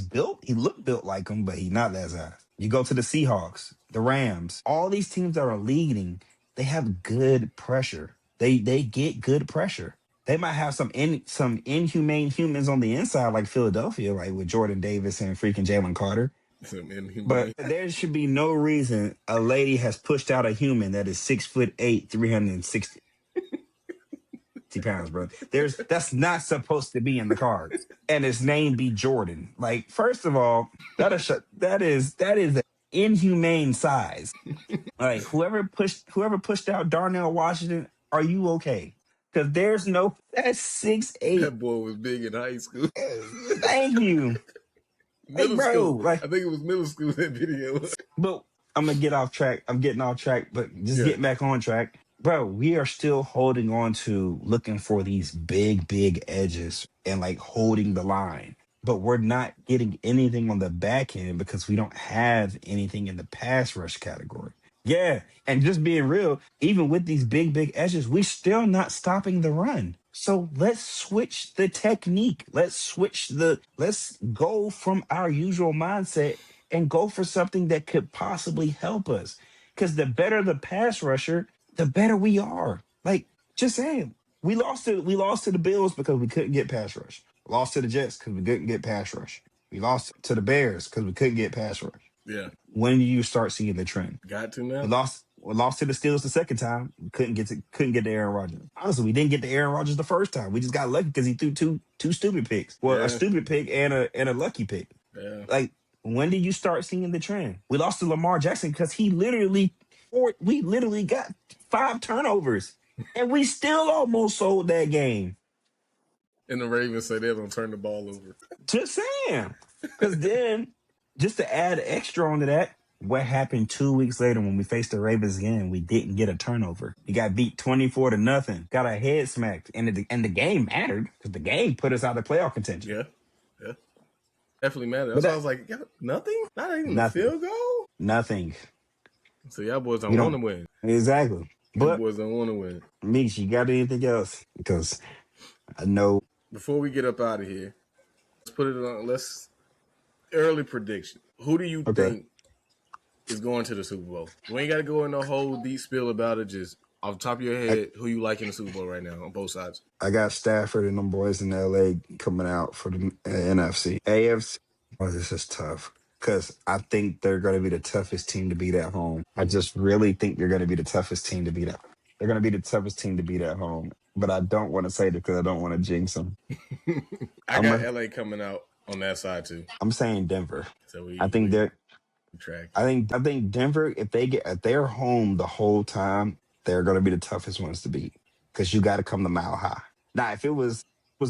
looked built like him, but he's not that size. You go to the Seahawks, the Rams, all these teams that are leading, they have good pressure. They get good pressure. They might have some inhumane humans on the inside, like Philadelphia, like with Jordan Davis and freaking Jalen Carter. But there should be no reason a lady has pushed out a human that is 6'8", 360 pounds, bro. That's not supposed to be in the cards, and his name be Jordan. Like, first of all, that is an inhumane size. Like, whoever pushed out Darnell Washington, are you okay? Because that's 6'8". That boy was big in high school. Thank you. Middle school. Like, I think it was middle school, that video. But I'm gonna get off track. I'm getting off track, but just getting back on track. Bro, we are still holding on to looking for these big edges and like holding the line. But we're not getting anything on the back end because we don't have anything in the pass rush category. Yeah, and just being real, even with these big edges, we're still not stopping the run. So let's switch the technique. Let's go from our usual mindset and go for something that could possibly help us. Because the better the pass rusher, the better we are. Like, just saying, we lost to the Bills because we couldn't get pass rush. Lost to the Jets because we couldn't get pass rush. We lost to the Bears because we couldn't get pass rush. Yeah. When do you start seeing the trend? Got to now. We lost to the Steelers the second time. We couldn't get to Aaron Rodgers. Honestly, we didn't get to Aaron Rodgers the first time. We just got lucky because he threw two stupid picks. Well, a stupid pick and a lucky pick. Yeah. Like, when did you start seeing the trend? We lost to Lamar Jackson because we literally got 5 turnovers, and we still almost sold that game. And the Ravens say they don't turn the ball over. Just saying. Because then, just to add extra onto that, what happened 2 weeks later when we faced the Ravens again? We didn't get a turnover. We got beat 24-0. Got our head smacked, and the game mattered because the game put us out of playoff contention. Yeah, definitely mattered. That's why I was like, nothing, not even a field goal, nothing. So y'all boys don't want to win. Exactly. But boys don't want to win. Meeks, you got anything else? Because I know. Before we get up out of here, let's put it on. Early prediction. Who do you think is going to the Super Bowl? You ain't got to go in a whole deep spiel about it. Just off the top of your head, who you like in the Super Bowl right now on both sides? I got Stafford and them boys in LA coming out for the NFC. AFC, this is tough because I think they're going to be the toughest team to beat at home. I just really think they're going to be the toughest team to beat at home. They're going to be the toughest team to beat at home. But I don't want to say that because I don't want to jinx them. I got LA coming out on that side too. I'm saying Denver. I think Denver, if they're home the whole time, they're going to be the toughest ones to beat because you got to come to Mile High. Now, if it was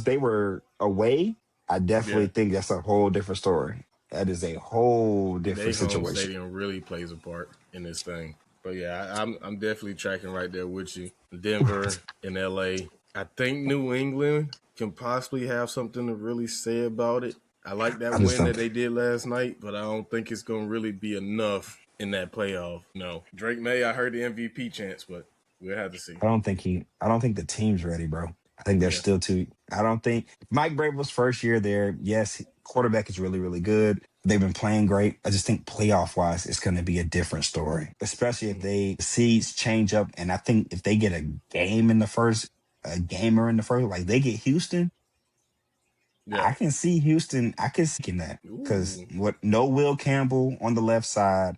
they were away, I definitely think that's a whole different story. That is a whole different situation. Home stadium really plays a part in this thing. But yeah, I'm definitely tracking right there with you. Denver and LA. I think New England can possibly have something to really say about it. I like that win that they did last night, but I don't think it's going to really be enough in that playoff. No. Drake May, I heard the MVP chance, but we'll have to see. I don't think the team's ready, bro. I think they're still too. I don't think Mike Vrabel's first year there. Yes, quarterback is really, really good. They've been playing great. I just think playoff wise, it's going to be a different story, especially if the seeds change up. And I think if they get a gamer in the first, like they get Houston. Yeah. I can see Houston. I can see that because no Will Campbell on the left side,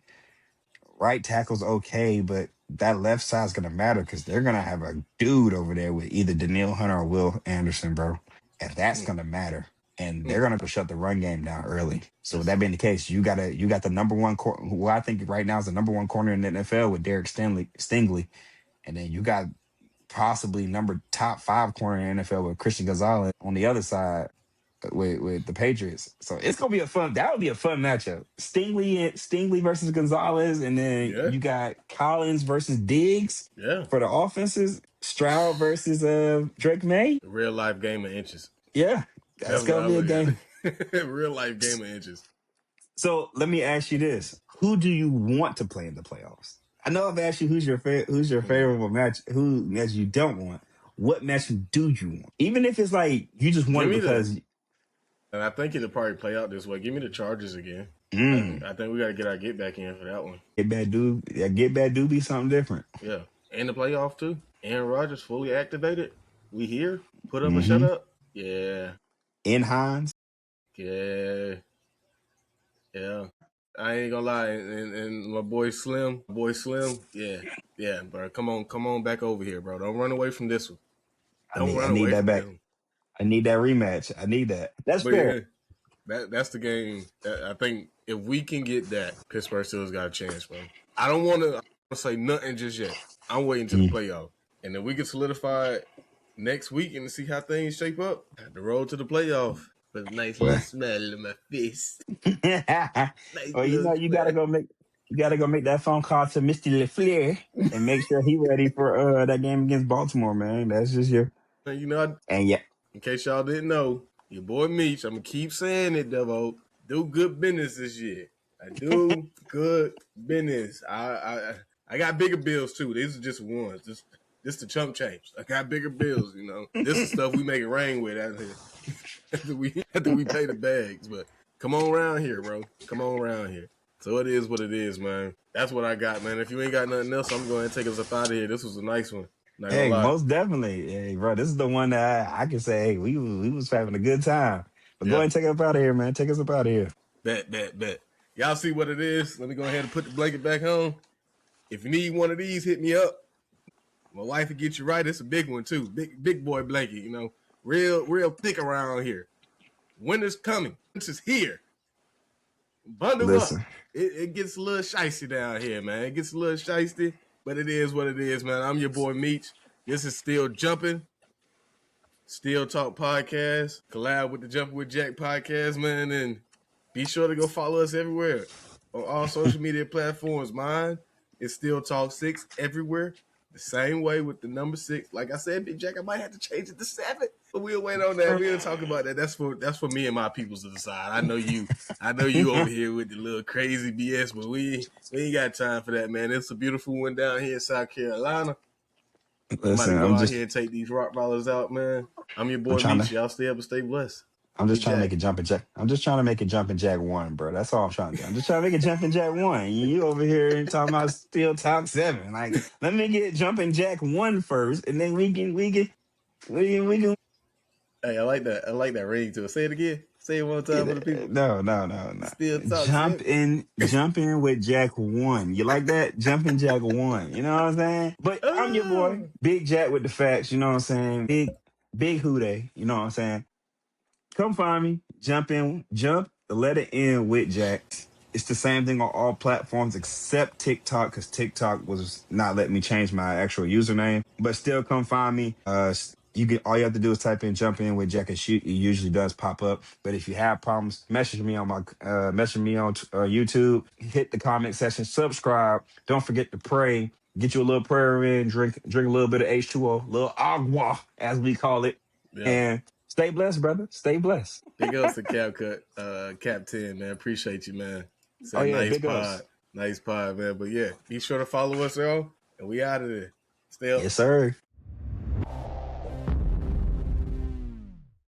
right tackle's okay, but that left side's gonna matter because they're gonna have a dude over there with either Danielle Hunter or Will Anderson, bro, and that's gonna matter. And they're gonna shut the run game down early. So with that being the case, you got the number one who I think right now is the number one corner in the NFL with Derek Stingley, and then you got possibly top 5 corner in the NFL with Christian Gonzalez on the other side with the Patriots. So it's gonna be that would be a fun matchup. Stingley versus Gonzalez, and then you got Collins versus Diggs for the offenses. Stroud versus Drake May. Real life game of inches. Yeah, that's gonna be a game. Real life game of inches. So let me ask you this: who do you want to play in the playoffs? I know I've asked you who's your favorable match, who match you don't want. What match do you want? Even if it's like you just want it because. And I think it'll probably play out this way. Give me the Chargers again. I think we got to get our get back in for that one. Get back do be something different. Yeah. And the playoff too. Aaron Rodgers fully activated. We here. Put up a shut up. Yeah. In Hines. Yeah. Yeah. I ain't gonna lie. And my boy Slim. Yeah, bro. Come on back over here, bro. Don't run away from this one. I need that back. I need that rematch. I need that. That's fair. Yeah, that's the game. I think if we can get that, Pittsburgh Steelers got a chance, bro. I don't want to say nothing just yet. I'm waiting to the playoff. And then we can solidify it next week and see how things shape up. The road to the playoff. With a nice little smell in my face. Well, you gotta go make that phone call to Mr. LaFleur and make sure he's ready for that game against Baltimore, man. That's just your. In case y'all didn't know, your boy Meech, I'm gonna keep saying it, Devo. Do good business this year. I do good business. I got bigger bills too. These are just ones. This the chump change. I got bigger bills, you know. This is stuff we make it rain with out here. after we pay the bags. But come on around here, bro. Come on around here. So it is what it is, man. That's what I got, man. If you ain't got nothing else, I'm going to take us up out of here. This was a nice one. Hey, most definitely. Hey, bro, this is the one that I can say, hey, we was having a good time. But go ahead and take us up out of here, man. Take us up out of here. Bet. Y'all see what it is? Let me go ahead and put the blanket back on. If you need one of these, hit me up. My wife will get you right. It's a big one, too. Big boy blanket, you know. Real thick around here. Winter's coming. Winter's here. Bundle up. It gets a little shicey down here, man. It gets a little shicey, but it is what it is, man. I'm your boy Meech. This is Still Jumping. Still Talk Podcast. Collab with the Jumping with Jack podcast, man. And be sure to go follow us everywhere on all social media platforms. Mine is Still Talk 6 everywhere. The same way with the number 6. Like I said, Big Jack, I might have to change it to 7. But we'll wait on that. We'll talk about that. That's for me and my peoples to decide. I know you over here with the little crazy BS, but we ain't got time for that, man. It's a beautiful one down here in South Carolina. Listen, I'm out here and take these rock ballers out, man. I'm your boy Meech. Y'all stay up and stay blessed. I'm just trying to make it jumping jack. I'm just trying to make it jumping jack 1, bro. That's all I'm trying to do. I'm just trying to make it jumping jack 1. You over here talking about Still Top 7. Like, let me get jumping jack 1 first, and then we can. Hey, I like that. I like that ring to it. Say it again. Say it one time for the people. No. Still Talk jump in with Jack 1. You like that? Jumping Jack 1. You know what I'm saying? But I'm your boy, Big Jack with the facts. You know what I'm saying? Big Houday. You know what I'm saying? Come find me. Jump, the letter N with Jack. It's the same thing on all platforms except TikTok, because TikTok was not letting me change my actual username. But still, come find me. All you have to do is type in "jump in with Jack and shoot." It usually does pop up. But if you have problems, message me on YouTube. Hit the comment section. Subscribe. Don't forget to pray. Get you a little prayer in. Drink a little bit of H2O, little agua as we call it, and stay blessed, brother. Stay blessed. Big ups to Cap 10, man. Appreciate you, man. It's a nice pod, man. But yeah, be sure to follow us, y'all. And we out of there. Stay up. Yes, sir.